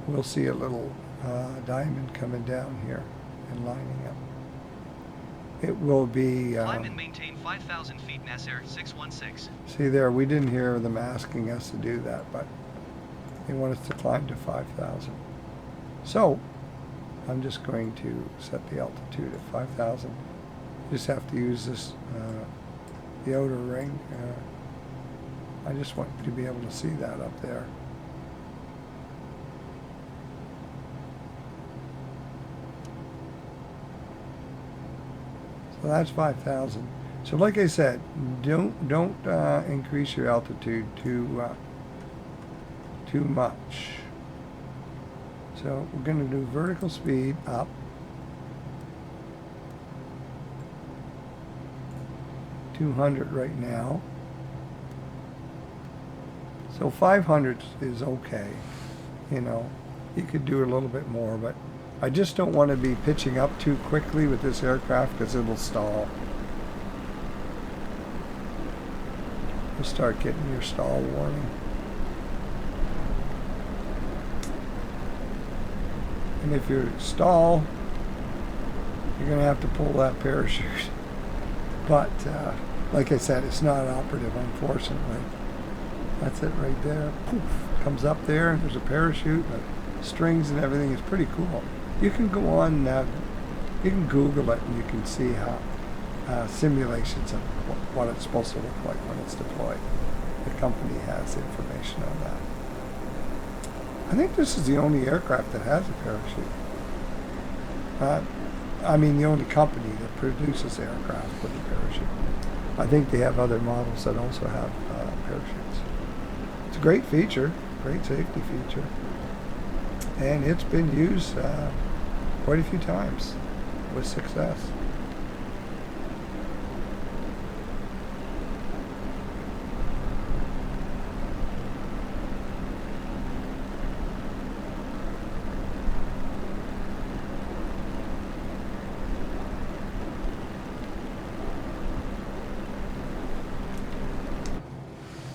We'll see a little diamond coming down here and lining up. It will be climb and maintain 5,000 feet Nasser 616. see there, we didn't hear them asking us to do that, but they want us to climb to 5,000. So I'm just going to set the altitude at 5,000. Just have to use this the outer ring. I just want to be able to see that up there. So that's 5,000. So like I said, don't increase your altitude too much. So we're going to do vertical speed up. 200 right now. So 500 is okay. You know, you could do a little bit more, but I just don't want to be pitching up too quickly with this aircraft because it'll stall. You'll start getting your stall warning. And if you stall, you're going to have to pull that parachute. But, like I said, it's not operative, unfortunately. That's it right there. Poof, comes up there, and there's a parachute, and strings and everything. It's pretty cool. You can go on, you can Google it, and you can see how simulations of what it's supposed to look like when it's deployed. The company has information on that. I think this is the only aircraft that has a parachute. I mean, the only company that produces aircraft with a parachute. I think they have other models that also have parachutes. It's a great feature, great safety feature. And it's been used quite a few times with success.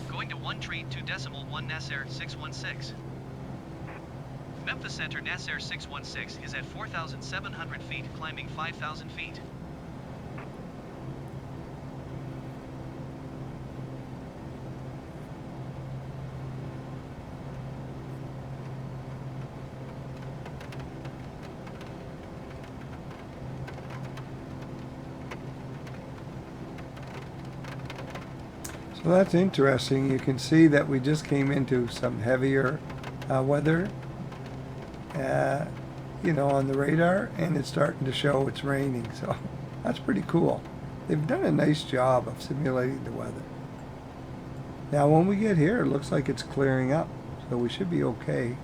Going to 1.2.1 Nasser 616. Memphis Center Nasser 616 is at 4,700 feet, climbing 5,000 feet. So that's interesting. You can see that we just came into some heavier weather, you know, on the radar, and it's starting to show it's raining. So that's pretty cool. They've done a nice job of simulating the weather. Now when we get here, it looks like it's clearing up, so we should be okay.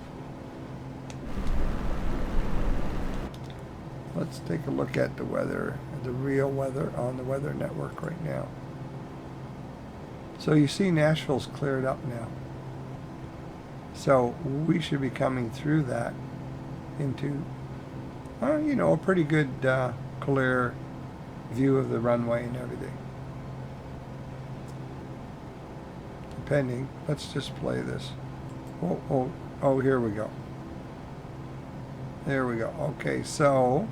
Let's take a look at the weather, the real weather on the weather network right now. So you see Nashville's cleared up now. So we should be coming through that into, you know, a pretty good clear view of the runway and everything. Depending, let's just play this. Oh, here we go. There we go. Okay, so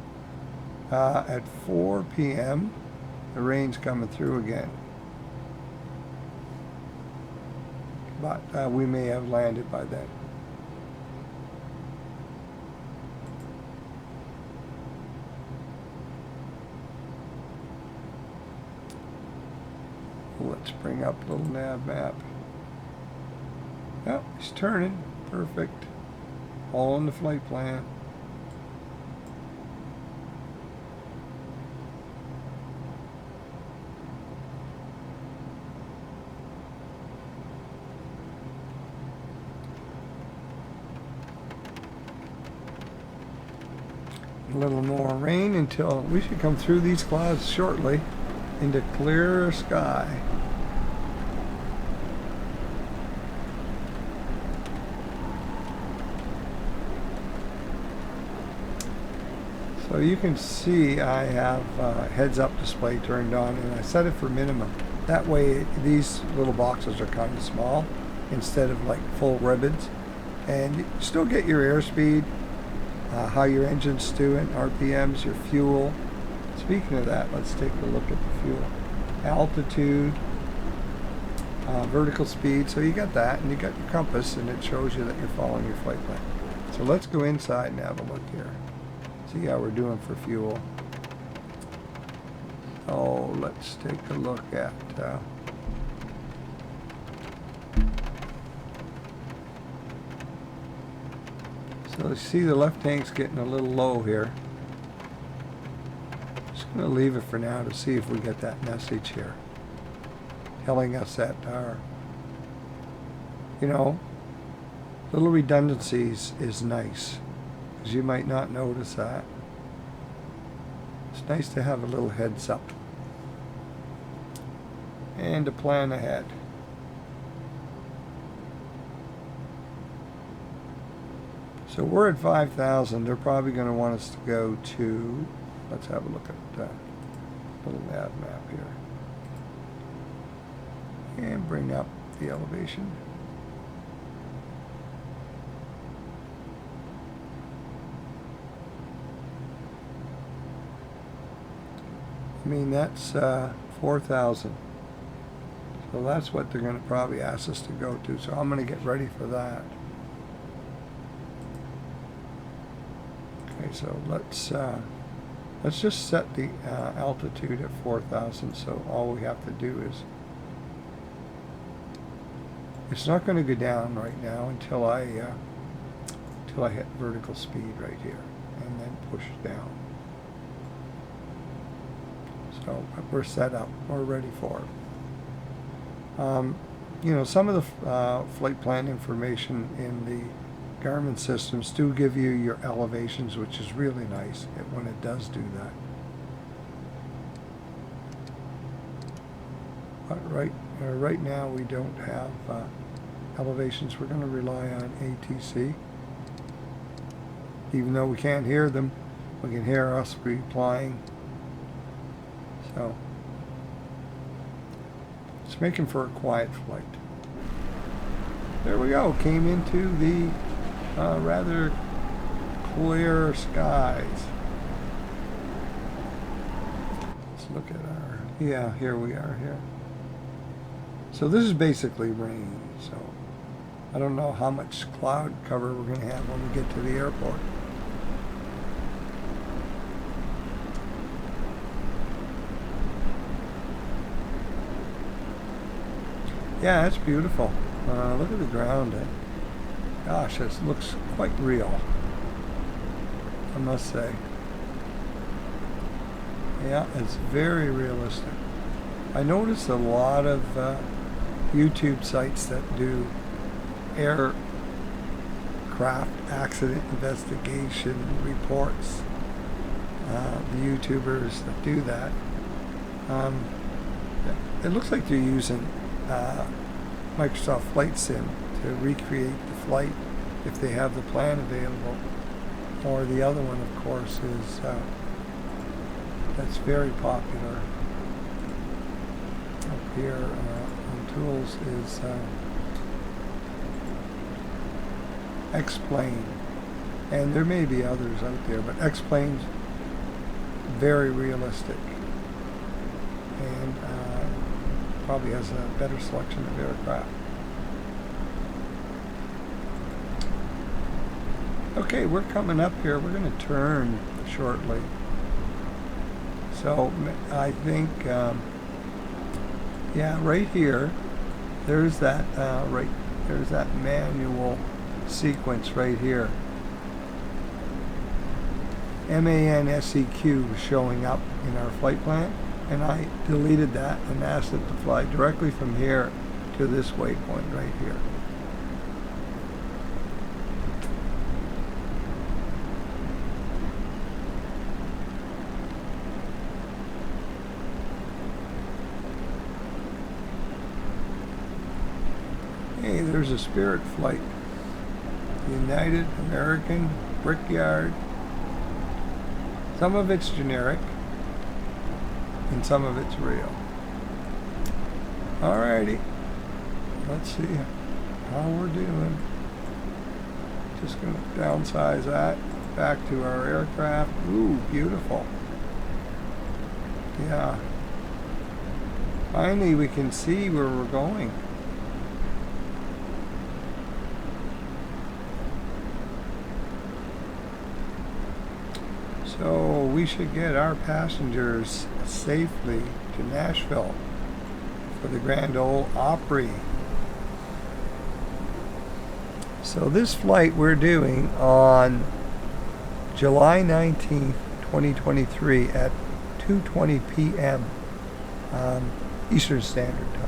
at 4 p.m. the rain's coming through again. But we may have landed by then. Let's bring up a little nav map. Yep, he's turning. Perfect. All on the flight plan. A little more rain until we should come through these clouds shortly into clear sky. So you can see I have heads-up display turned on, and I set it for minimum. That way these little boxes are kind of small instead of like full ribbons. And you still get your airspeed, how your engine's doing, RPMs, your fuel. Speaking of that, let's take a look at the fuel. Altitude, vertical speed, so you got that, and you got your compass, and it shows you that you're following your flight plan. So let's go inside and have a look here. See how we're doing for fuel. Oh, let's take a look at so you see the left tank's getting a little low here. Just going to leave it for now to see if we get that message here telling us that our, you know, little redundancies is nice, because you might not notice that. It's nice to have a little heads up and to plan ahead. So we're at 5,000. They're probably going to want us to go to, let's have a look at that little nav map here and bring up the elevation. I mean, that's 4,000. So that's what they're going to probably ask us to go to. So I'm going to get ready for that. Okay, so let's just set the altitude at 4,000. So all we have to do is, it's not going to go down right now until I hit vertical speed right here, and then push down. So we're set up. We're ready for it. You know, some of the flight plan information in the Garmin systems do give you your elevations, which is really nice when it does do that. But right now we don't have elevations. We're going to rely on ATC. Even though we can't hear them, we can hear us replying. So it's making for a quiet flight. There we go. Came into the rather clear skies. Let's look at our, yeah, here we are here. So this is basically rain. So I don't know how much cloud cover we're going to have when we get to the airport. Yeah, it's beautiful. Look at the ground. Gosh, it looks quite real, I must say. Yeah, it's very realistic. I noticed a lot of YouTube sites that do aircraft accident investigation reports. The YouTubers that do that. It looks like they're using Microsoft Flight Sim to recreate the flight if they have the plan available. Or the other one, of course, is that's very popular up here on tools is X-Plane. And there may be others out there, but X-Plane's very realistic and probably has a better selection of aircraft. Okay, we're coming up here. We're going to turn shortly. So I think, yeah, right here, there's that there's that manual sequence right here. MANSEQ was showing up in our flight plan, and I deleted that and asked it to fly directly from here to this waypoint right here. Hey, there's a Spirit flight. United American Brickyard. Some of it's generic, and some of it's real. Alrighty, let's see how we're doing. Just going to downsize that back to our aircraft. Ooh, beautiful. Yeah. Finally, we can see where we're going. So we should get our passengers safely to Nashville for the Grand Ole Opry. So this flight we're doing on July 19th, 2023 at 2:20 p.m. Eastern Standard Time.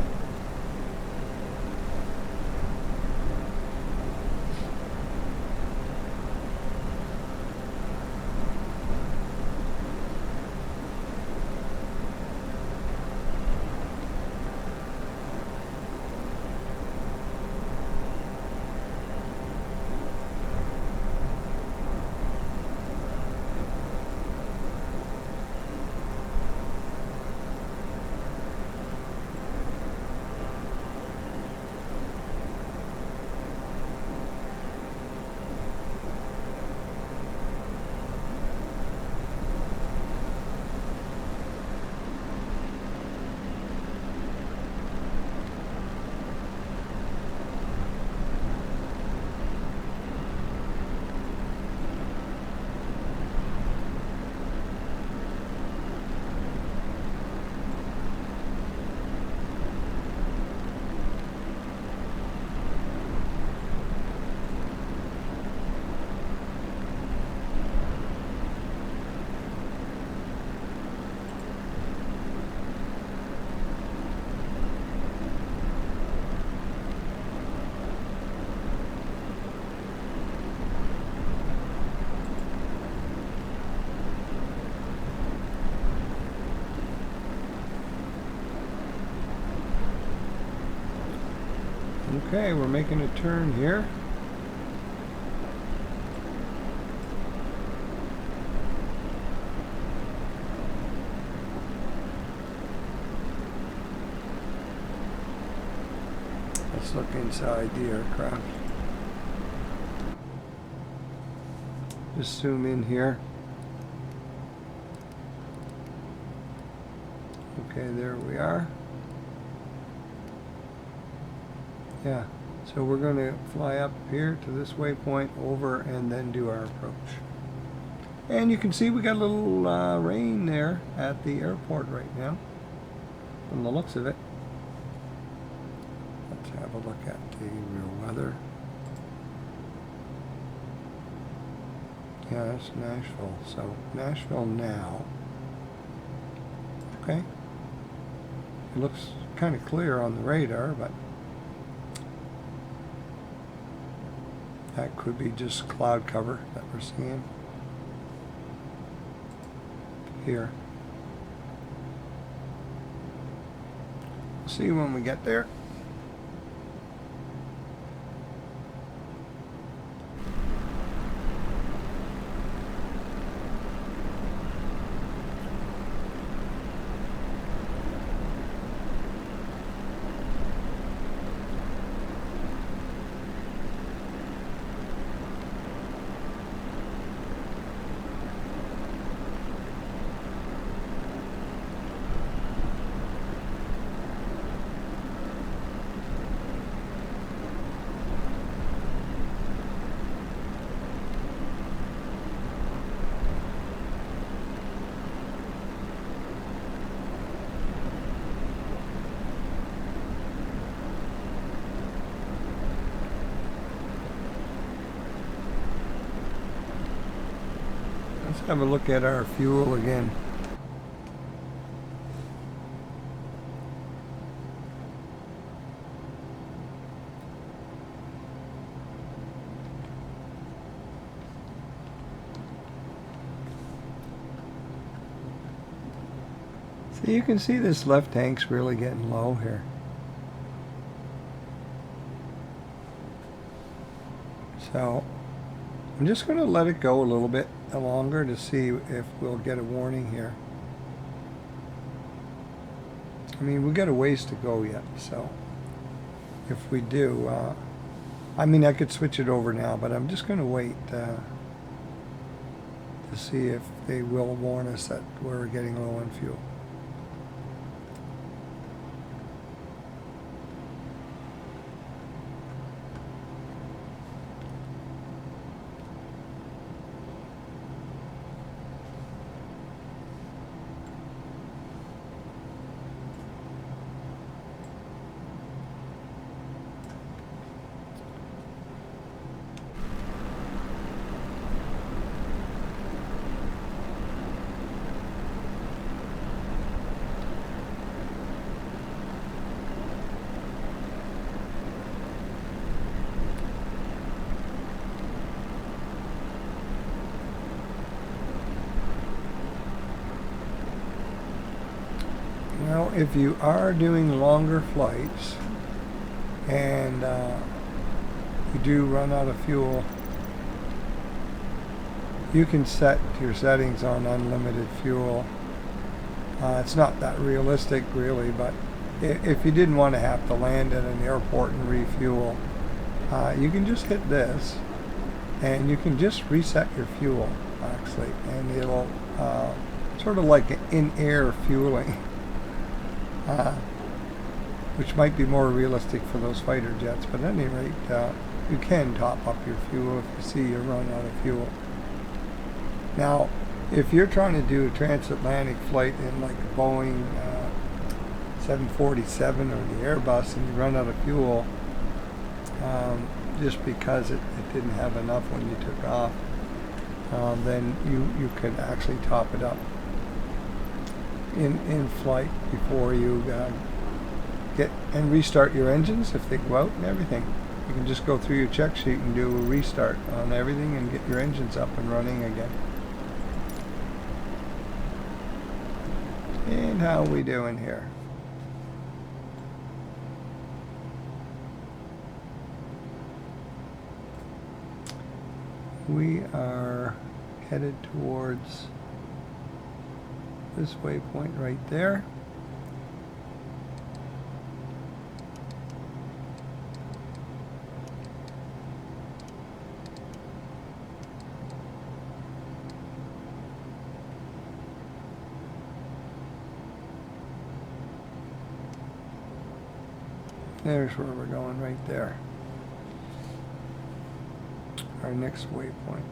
Okay, we're making a turn here. Let's look inside the aircraft. Just zoom in here. Okay, there we are. Yeah, so we're going to fly up here to this waypoint, over, and then do our approach. And you can see we got a little rain there at the airport right now, from the looks of it. Let's have a look at the real weather. Yeah, that's Nashville. So Nashville now. Okay. It looks kind of clear on the radar, but that could be just cloud cover that we're seeing here. We'll see when we get there. Let's have a look at our fuel again. So you can see this left tank's really getting low here. So I'm just going to let it go a little bit longer to see if we'll get a warning here. I mean, we've got a ways to go yet, so if we do, I mean, I could switch it over now, but I'm just going to wait to see if they will warn us that we're getting low on fuel. Well, if you are doing longer flights and you do run out of fuel, you can set your settings on unlimited fuel. It's not that realistic really, but if you didn't want to have to land at an airport and refuel, you can just hit this and you can just reset your fuel actually, and it'll sort of like in-air fueling. Which might be more realistic for those fighter jets, but at any rate, you can top up your fuel if you see you run out of fuel. Now, if you're trying to do a transatlantic flight in like a Boeing 747 or the Airbus and you run out of fuel, just because it didn't have enough when you took off, then you could actually top it up in flight before you get and restart your engines if they go out and everything. You can just go through your check sheet and do a restart on everything and get your engines up and running again. And how are we doing here? We are headed towards this waypoint right there. There's where we're going right there. Our next waypoint.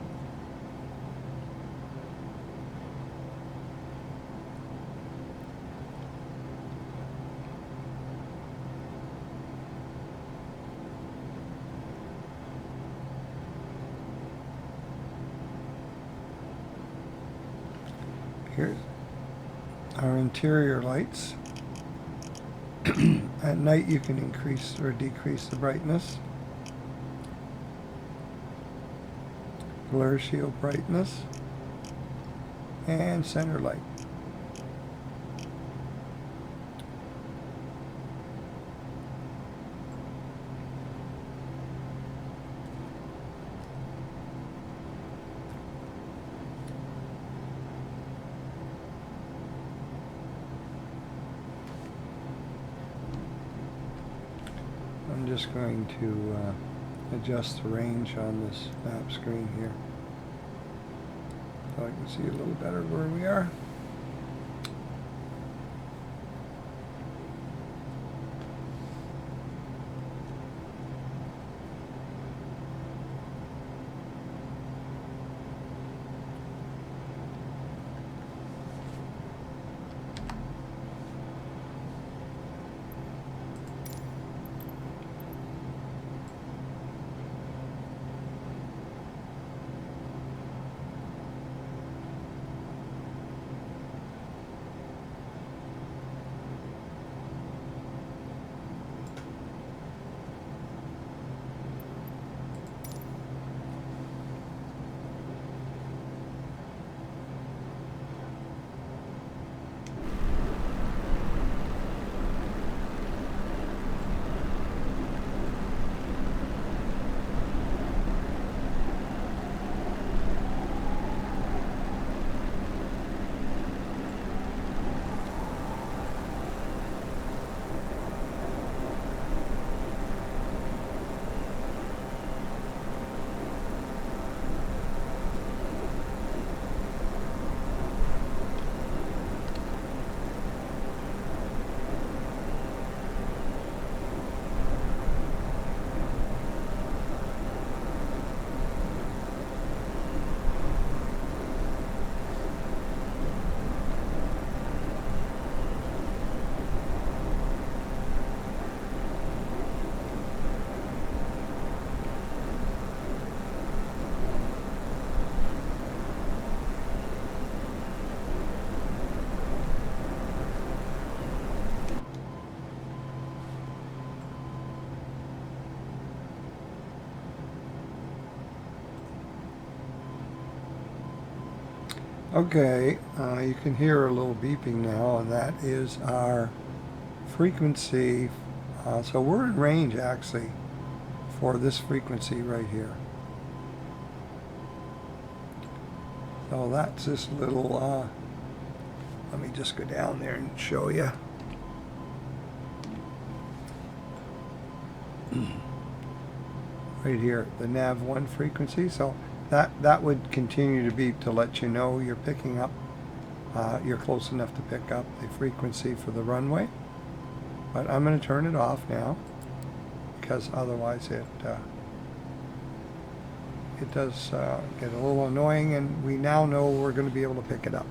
Here's our interior lights. At night you can increase or decrease the brightness. Glare shield brightness. And center light. I'm just going to adjust the range on this map screen here so I can see a little better where we are. Okay, you can hear a little beeping now, and that is our frequency. So we're in range actually for this frequency right here. So that's this little, let me just go down there and show you. Right here, the nav1 frequency. So that would continue to beep to let you know you're picking up, you're close enough to pick up the frequency for the runway. But I'm going to turn it off now because otherwise it does get a little annoying, and we now know we're going to be able to pick it up.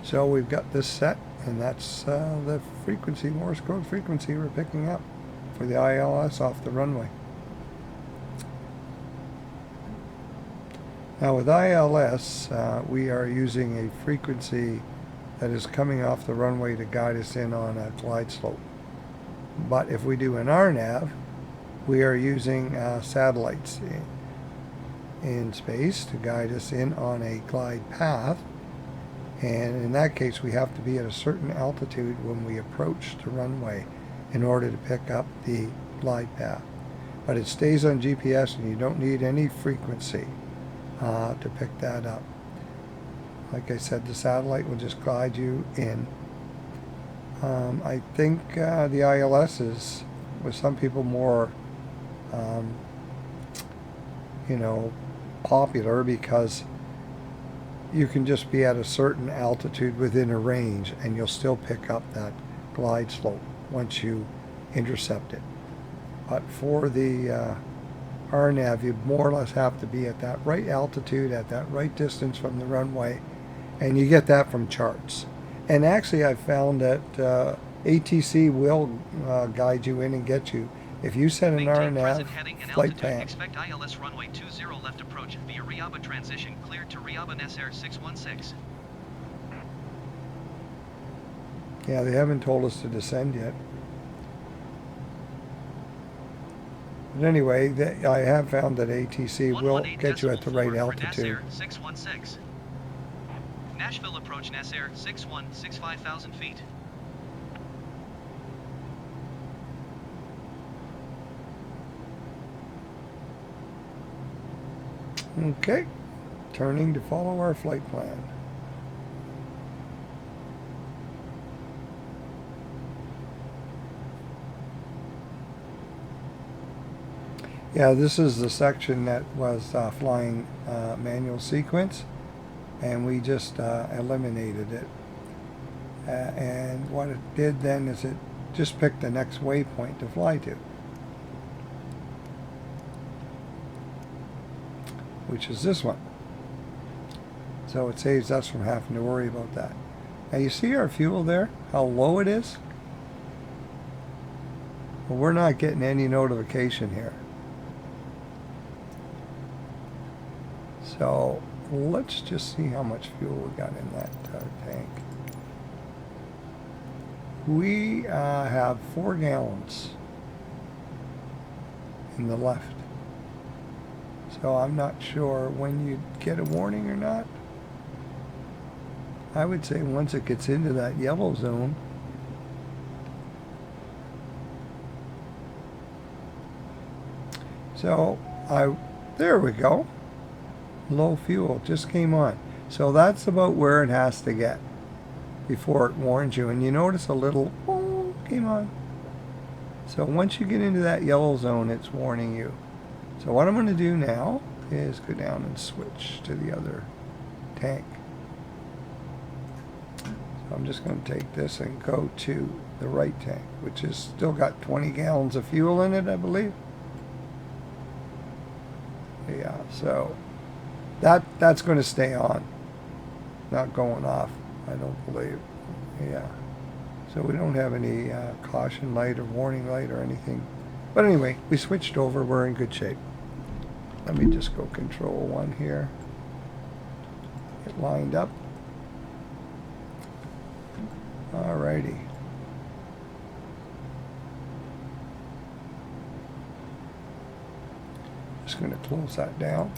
So we've got this set, and that's the frequency, Morse code frequency we're picking up for the ILS off the runway. Now with ILS, we are using a frequency that is coming off the runway to guide us in on a glide slope. But if we do an RNAV, we are using satellites in space to guide us in on a glide path. And in that case, we have to be at a certain altitude when we approach the runway in order to pick up the glide path. But it stays on GPS, and you don't need any frequency to pick that up. Like I said, the satellite will just guide you in. I think the ILS is, with some people, more, popular because you can just be at a certain altitude within a range, and you'll still pick up that glide slope once you intercept it. But for the RNAV, you more or less have to be at that right altitude, at that right distance from the runway, and you get that from charts. And actually, I've found that ATC will guide you in and get you. If you set an RNAV flight plan. Expect ILS runway 20 left approach via Riaba transition cleared to Riaba SR616. Yeah, they haven't told us to descend yet. But anyway, I have found that ATC will get you at the right altitude. 616. Nashville approach Nasser 6165,000 feet. Okay, turning to follow our flight plan. Yeah, this is the section that was flying manual sequence, and we just eliminated it. And what it did then is it just picked the next waypoint to fly to, which is this one. So it saves us from having to worry about that. Now you see our fuel there, how low it is? Well, we're not getting any notification here. So let's just see how much fuel we got in that tank. We have 4 gallons in the left. So I'm not sure when you get a warning or not. I would say once it gets into that yellow zone. So there we go. Low fuel just came on. So that's about where it has to get before it warns you. And you notice a little, oh, came on. So once you get into that yellow zone, it's warning you. So what I'm going to do now is go down and switch to the other tank. So I'm just going to take this and go to the right tank, which has still got 20 gallons of fuel in it, I believe. Yeah, so that's going to stay on, not going off, I don't believe. Yeah, so we don't have any caution light or warning light or anything. But anyway, we switched over, we're in good shape. Let me just go control 1 here. Get lined up. Alrighty. Just going to close that down.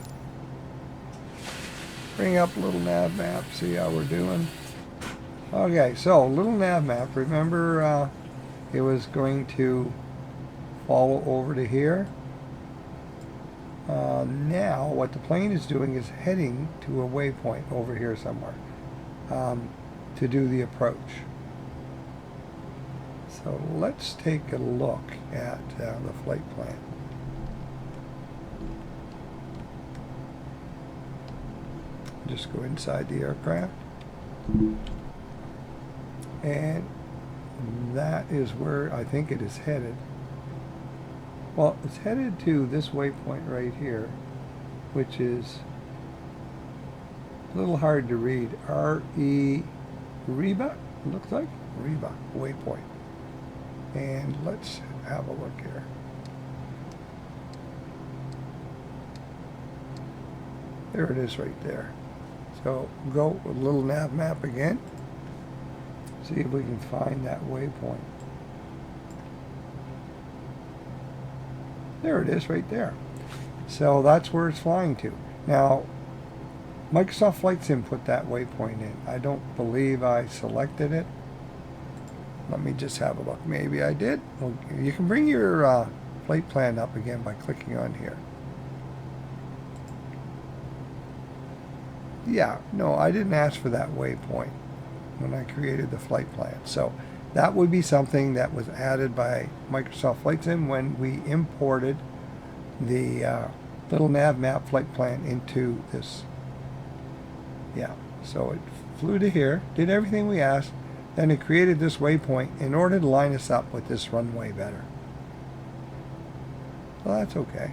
bring up little nav map, see how we're doing. Okay, so little nav map, remember it was going to follow over to here. Now what the plane is doing is heading to a waypoint over here somewhere to do the approach. So let's take a look at the flight plan. Just go inside the aircraft, and that is where I think it is headed. Well, it's headed to this waypoint right here, which is a little hard to read. R-E Reba, looks like Reba waypoint. And let's have a look here. There it is right there. So go with a little nav map again. See if we can find that waypoint. There it is right there. So that's where it's flying to. Now, Microsoft Flight Sim put that waypoint in. I don't believe I selected it. Let me just have a look. Maybe I did. Well, you can bring your flight plan up again by clicking on here. Yeah, no, I didn't ask for that waypoint when I created the flight plan. So that would be something that was added by Microsoft Flight Sim when we imported the little nav map flight plan into this. Yeah, so it flew to here, did everything we asked, then it created this waypoint in order to line us up with this runway better. Well, that's okay.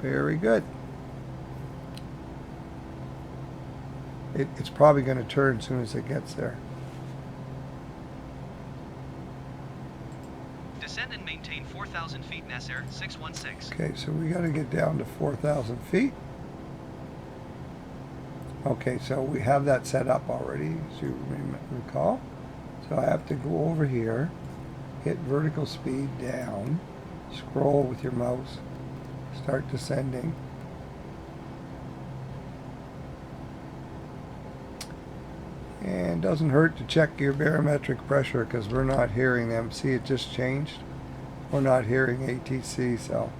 Very good. It's probably going to turn as soon as it gets there. Descend and maintain 4,000 feet, Nasser 616. Okay, so we got to get down to 4,000 feet. Okay, so we have that set up already, as you recall. So I have to go over here, hit vertical speed down, scroll with your mouse, start descending. And doesn't hurt to check your barometric pressure because we're not hearing them. See, it just changed. We're not hearing ATC, so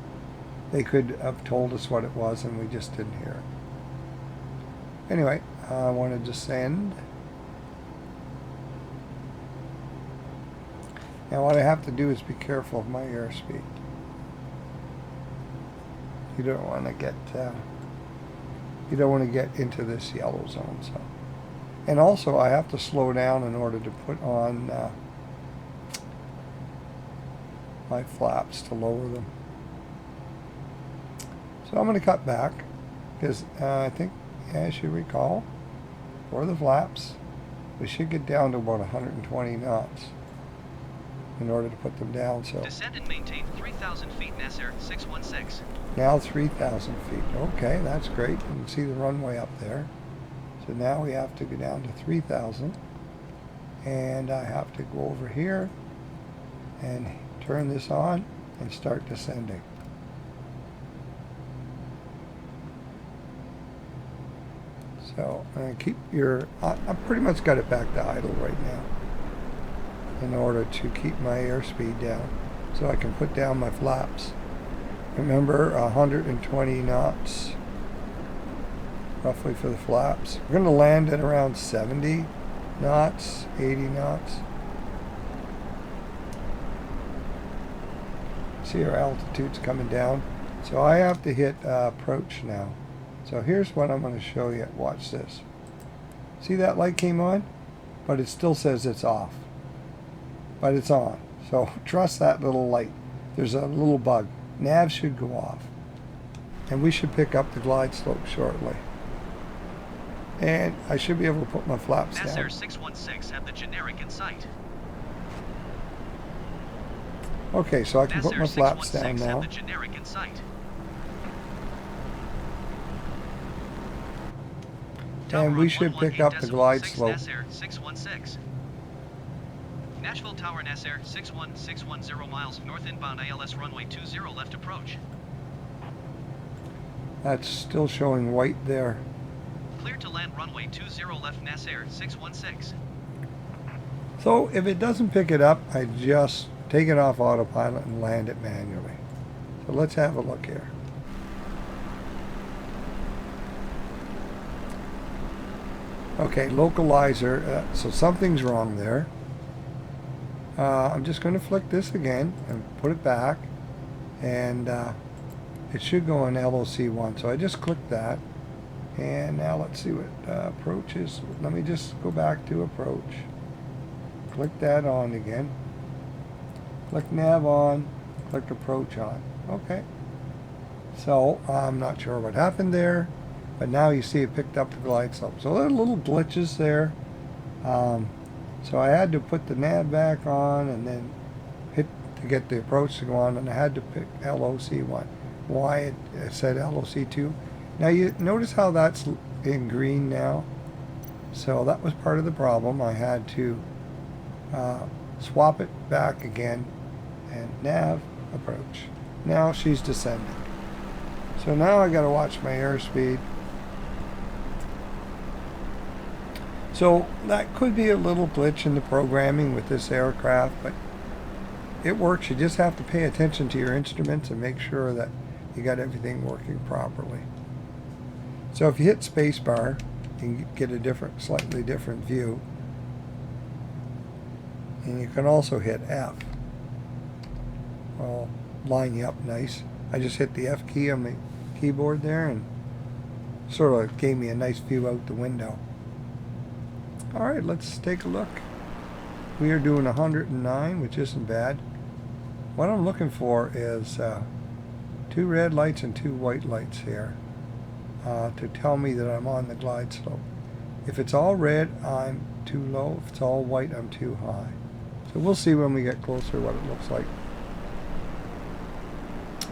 they could have told us what it was and we just didn't hear it. Anyway, I want to descend. Now what I have to do is be careful of my airspeed. You don't want to get into this yellow zone. So. And also I have to slow down in order to put on my flaps to lower them. So I'm going to cut back because I think, as you recall, for the flaps we should get down to about 120 knots in order to put them down. So descend and maintain 3,000 feet, Nasser 616. Now 3,000 feet. Okay, that's great. You can see the runway up there. So now we have to go down to 3,000, and I have to go over here and turn this on and start descending. So keep your, I pretty much got it back to idle right now in order to keep my airspeed down so I can put down my flaps. Remember, 120 knots roughly for the flaps. We're going to land at around 70 knots, 80 knots. See our altitude's coming down. So I have to hit approach now. So here's what I'm going to show you. Watch this. See that light came on? But it still says it's off. But it's on. So trust that little light. There's a little bug. Nav should go off. And we should pick up the glide slope shortly. And I should be able to put my flaps down. Nasser 616 have the generic in sight. Okay, so I can put my flaps down now. Have the generic in sight. And we should pick up the glide slope. Nasser 616. Nashville Tower, Nasser 61610 miles north inbound ILS runway 20 left approach. That's still showing white there. Clear to land runway 20 left NASAir 616. So if it doesn't pick it up, I just take it off autopilot and land it manually. So let's have a look here. Okay, localizer, so something's wrong there. I'm just going to flick this again and put it back, and it should go on LOC1. So I just clicked that, and now let's see what approach is. Let me just go back to approach. Click that on again. Click nav on, click approach on. Okay. So I'm not sure what happened there, but now you see it picked up the glide slope. So there are little glitches there. So I had to put the nav back on and then hit to get the approach to go on, and I had to pick LOC1. Why it said LOC2. Now you notice how that's in green now. So that was part of the problem. I had to swap it back again and nav approach. Now she's descending. So now I got to watch my airspeed. So that could be a little glitch in the programming with this aircraft, but it works. You just have to pay attention to your instruments and make sure that you got everything working properly. So if you hit spacebar, you can get a slightly different view. And you can also hit F. I'll line you up nice. I just hit the F key on the keyboard there and sort of gave me a nice view out the window. Alright, let's take a look. We are doing 109, which isn't bad. What I'm looking for is 2 red lights and 2 white lights here to tell me that I'm on the glide slope. If it's all red, I'm too low. If it's all white, I'm too high. So we'll see when we get closer what it looks like.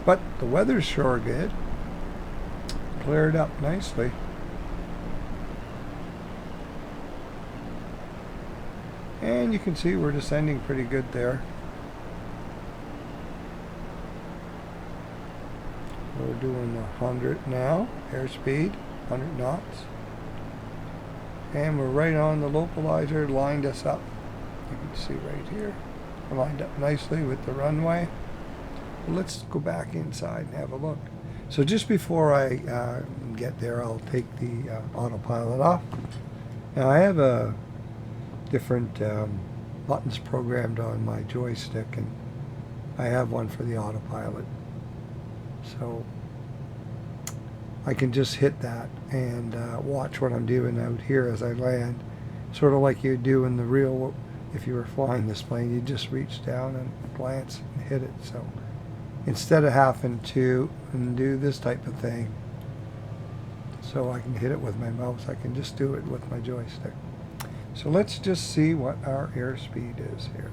But the weather's sure good. Cleared up nicely. And you can see we're descending pretty good there. We're doing 100 now, airspeed, 100 knots. And we're right on the localizer, lined us up. You can see right here. We're lined up nicely with the runway. Let's go back inside and have a look. So just before I get there, I'll take the autopilot off. Now I have a different buttons programmed on my joystick, and I have one for the autopilot. So I can just hit that and watch what I'm doing out here as I land. Sort of like you do in the real, if you were flying this plane, you just reach down and glance and hit it. So instead of having to do this type of thing, so I can hit it with my mouse, I can just do it with my joystick. So let's just see what our airspeed is here.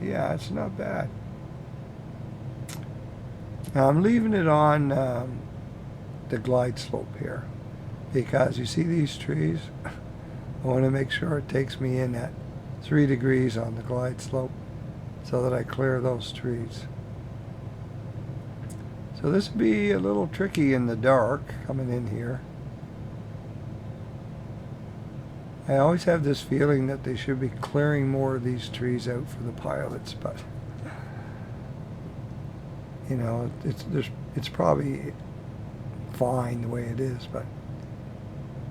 Yeah, it's not bad. Now I'm leaving it on the glide slope here because you see these trees? I want to make sure it takes me in at 3 degrees on the glide slope so that I clear those trees. So this would be a little tricky in the dark coming in here. I always have this feeling that they should be clearing more of these trees out for the pilots, but you know, it's probably fine the way it is, but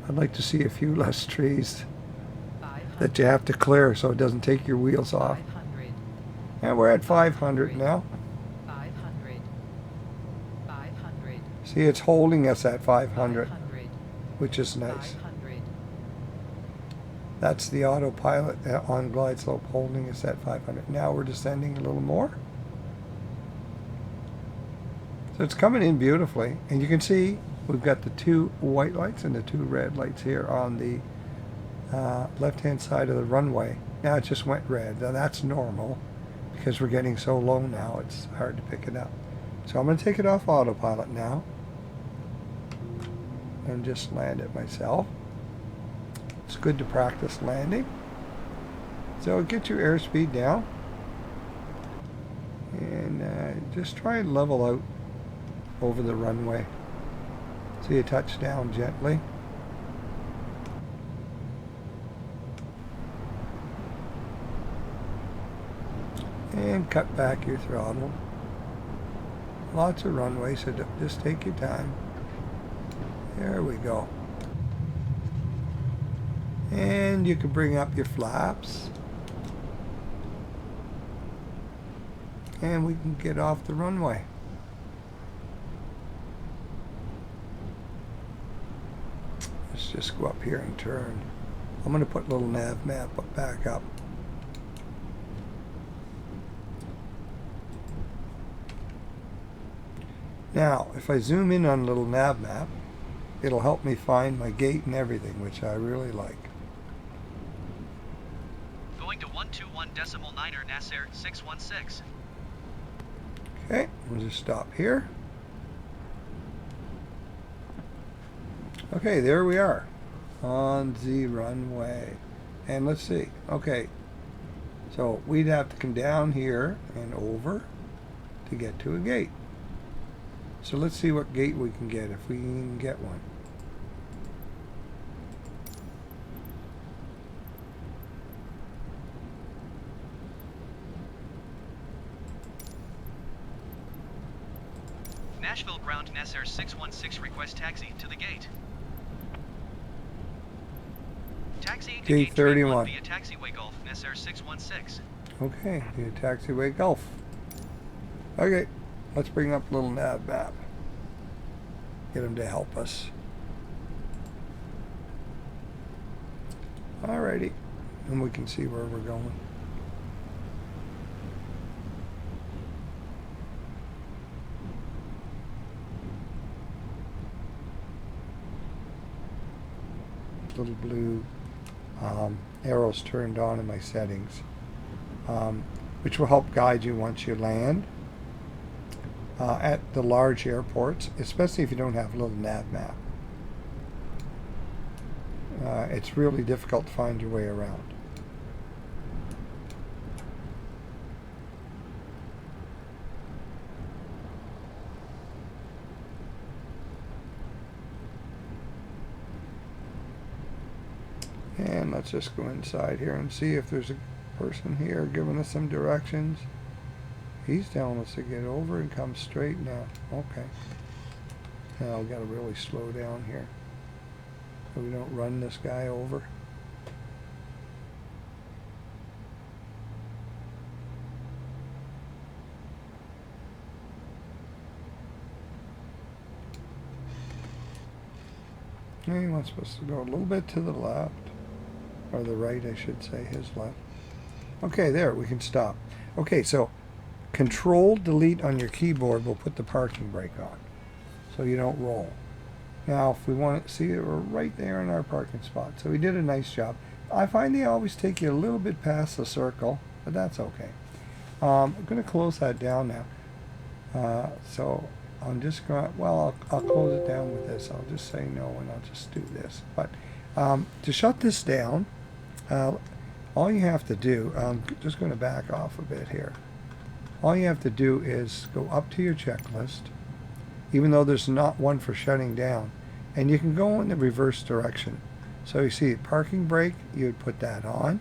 I'd like to see a few less trees that you have to clear so it doesn't take your wheels off. And we're at 500 now. 500. See, it's holding us at 500, which is nice. That's the autopilot on glide slope holding us at 500. Now we're descending a little more. So it's coming in beautifully, and you can see we've got the 2 white lights and the 2 red lights here on the left-hand side of the runway. Now it just went red. Now that's normal because we're getting so low now it's hard to pick it up. So I'm going to take it off autopilot now and just land it myself. It's good to practice landing. So get your airspeed down and just try and level out over the runway. So you touch down gently. And cut back your throttle. Lots of runway, so just take your time. There we go. And you can bring up your flaps. And we can get off the runway. Let's just go up here and turn. I'm going to put a little nav map back up. Now, if I zoom in on a little nav map, it'll help me find my gate and everything, which I really like. Going to 121.9er NASAir 616. Okay, we'll just stop here. Okay, there we are on the runway. And let's see. Okay, so we'd have to come down here and over to get to a gate. So let's see what gate we can get, if we can get one. Nashville ground NASAir 616 request taxi to the gate. Taxi to Gate 31 via taxiway Gulf NASAir 616. Okay, via taxiway Gulf. Okay, let's bring up a little nav map. Get them to help us. Alrighty, and we can see where we're going. Little blue arrows turned on in my settings, which will help guide you once you land at the large airports, especially if you don't have a little nav map. It's really difficult to find your way around. And let's just go inside here and see if there's a person here giving us some directions. He's telling us to get over and come straight now. Okay. Now we've got to really slow down here so we don't run this guy over. Okay, he wants us to go a little bit to the left. Or the right, I should say, his left. Okay, there, we can stop. Okay, so Control-Delete on your keyboard will put the parking brake on, so you don't roll. Now, if we want to see it, we're right there in our parking spot. So we did a nice job. I find they always take you a little bit past the circle, but that's okay. I'm going to close that down now. So I'm just going to, well, I'll close it down with this. I'll just say no, and I'll just do this. But to shut this down, all you have to do, I'm just going to back off a bit here. All you have to do is go up to your checklist, even though there's not one for shutting down, and you can go in the reverse direction. So you see parking brake, you would put that on.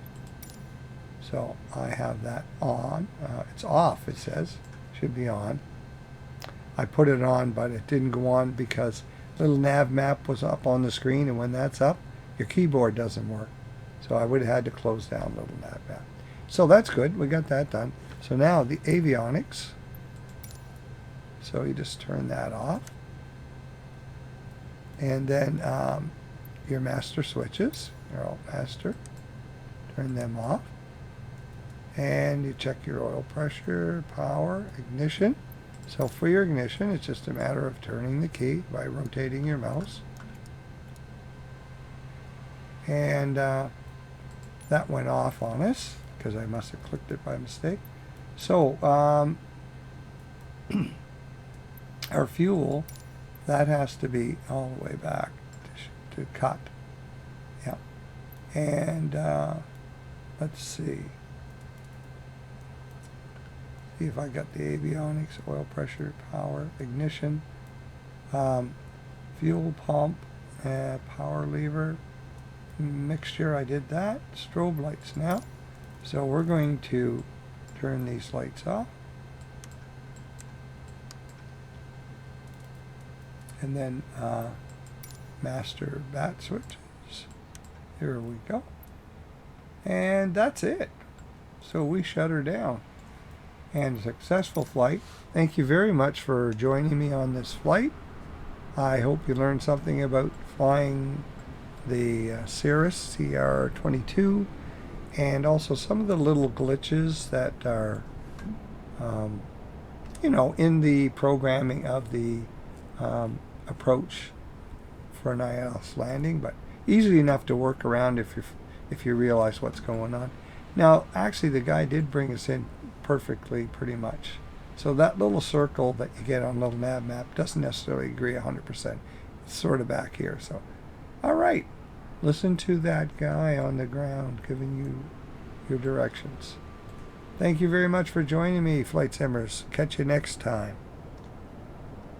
So I have that on. It's off, it says. Should be on. I put it on, but it didn't go on because little nav map was up on the screen, and when that's up, your keyboard doesn't work. So I would have had to close down little nav map. So that's good. We got that done. So now the avionics. So you just turn that off. And then your master switches, your alt master, turn them off. And you check your oil pressure, power, ignition. So for your ignition, it's just a matter of turning the key by rotating your mouse. And that went off on us because I must have clicked it by mistake. So our fuel, that has to be all the way back to cut. Yeah. And let's see if I got the avionics, oil pressure, power, ignition. fuel pump, power lever, mixture, I did that. Strobe lights now. So we're going to turn these lights off. And then master bat switches. Here we go. And that's it. So we shut her down. And successful flight. Thank you very much for joining me on this flight. I hope you learned something about flying the Cirrus CR-22 and also some of the little glitches that are you know, in the programming of the approach for an ILS landing, but easy enough to work around if you realize what's going on. Now, actually, the guy did bring us in perfectly, pretty much. So that little circle that you get on a little nav map doesn't necessarily agree 100%. It's sort of back here. So, all right, listen to that guy on the ground giving you your directions. Thank you very much for joining me, Flight Simmers. Catch you next time.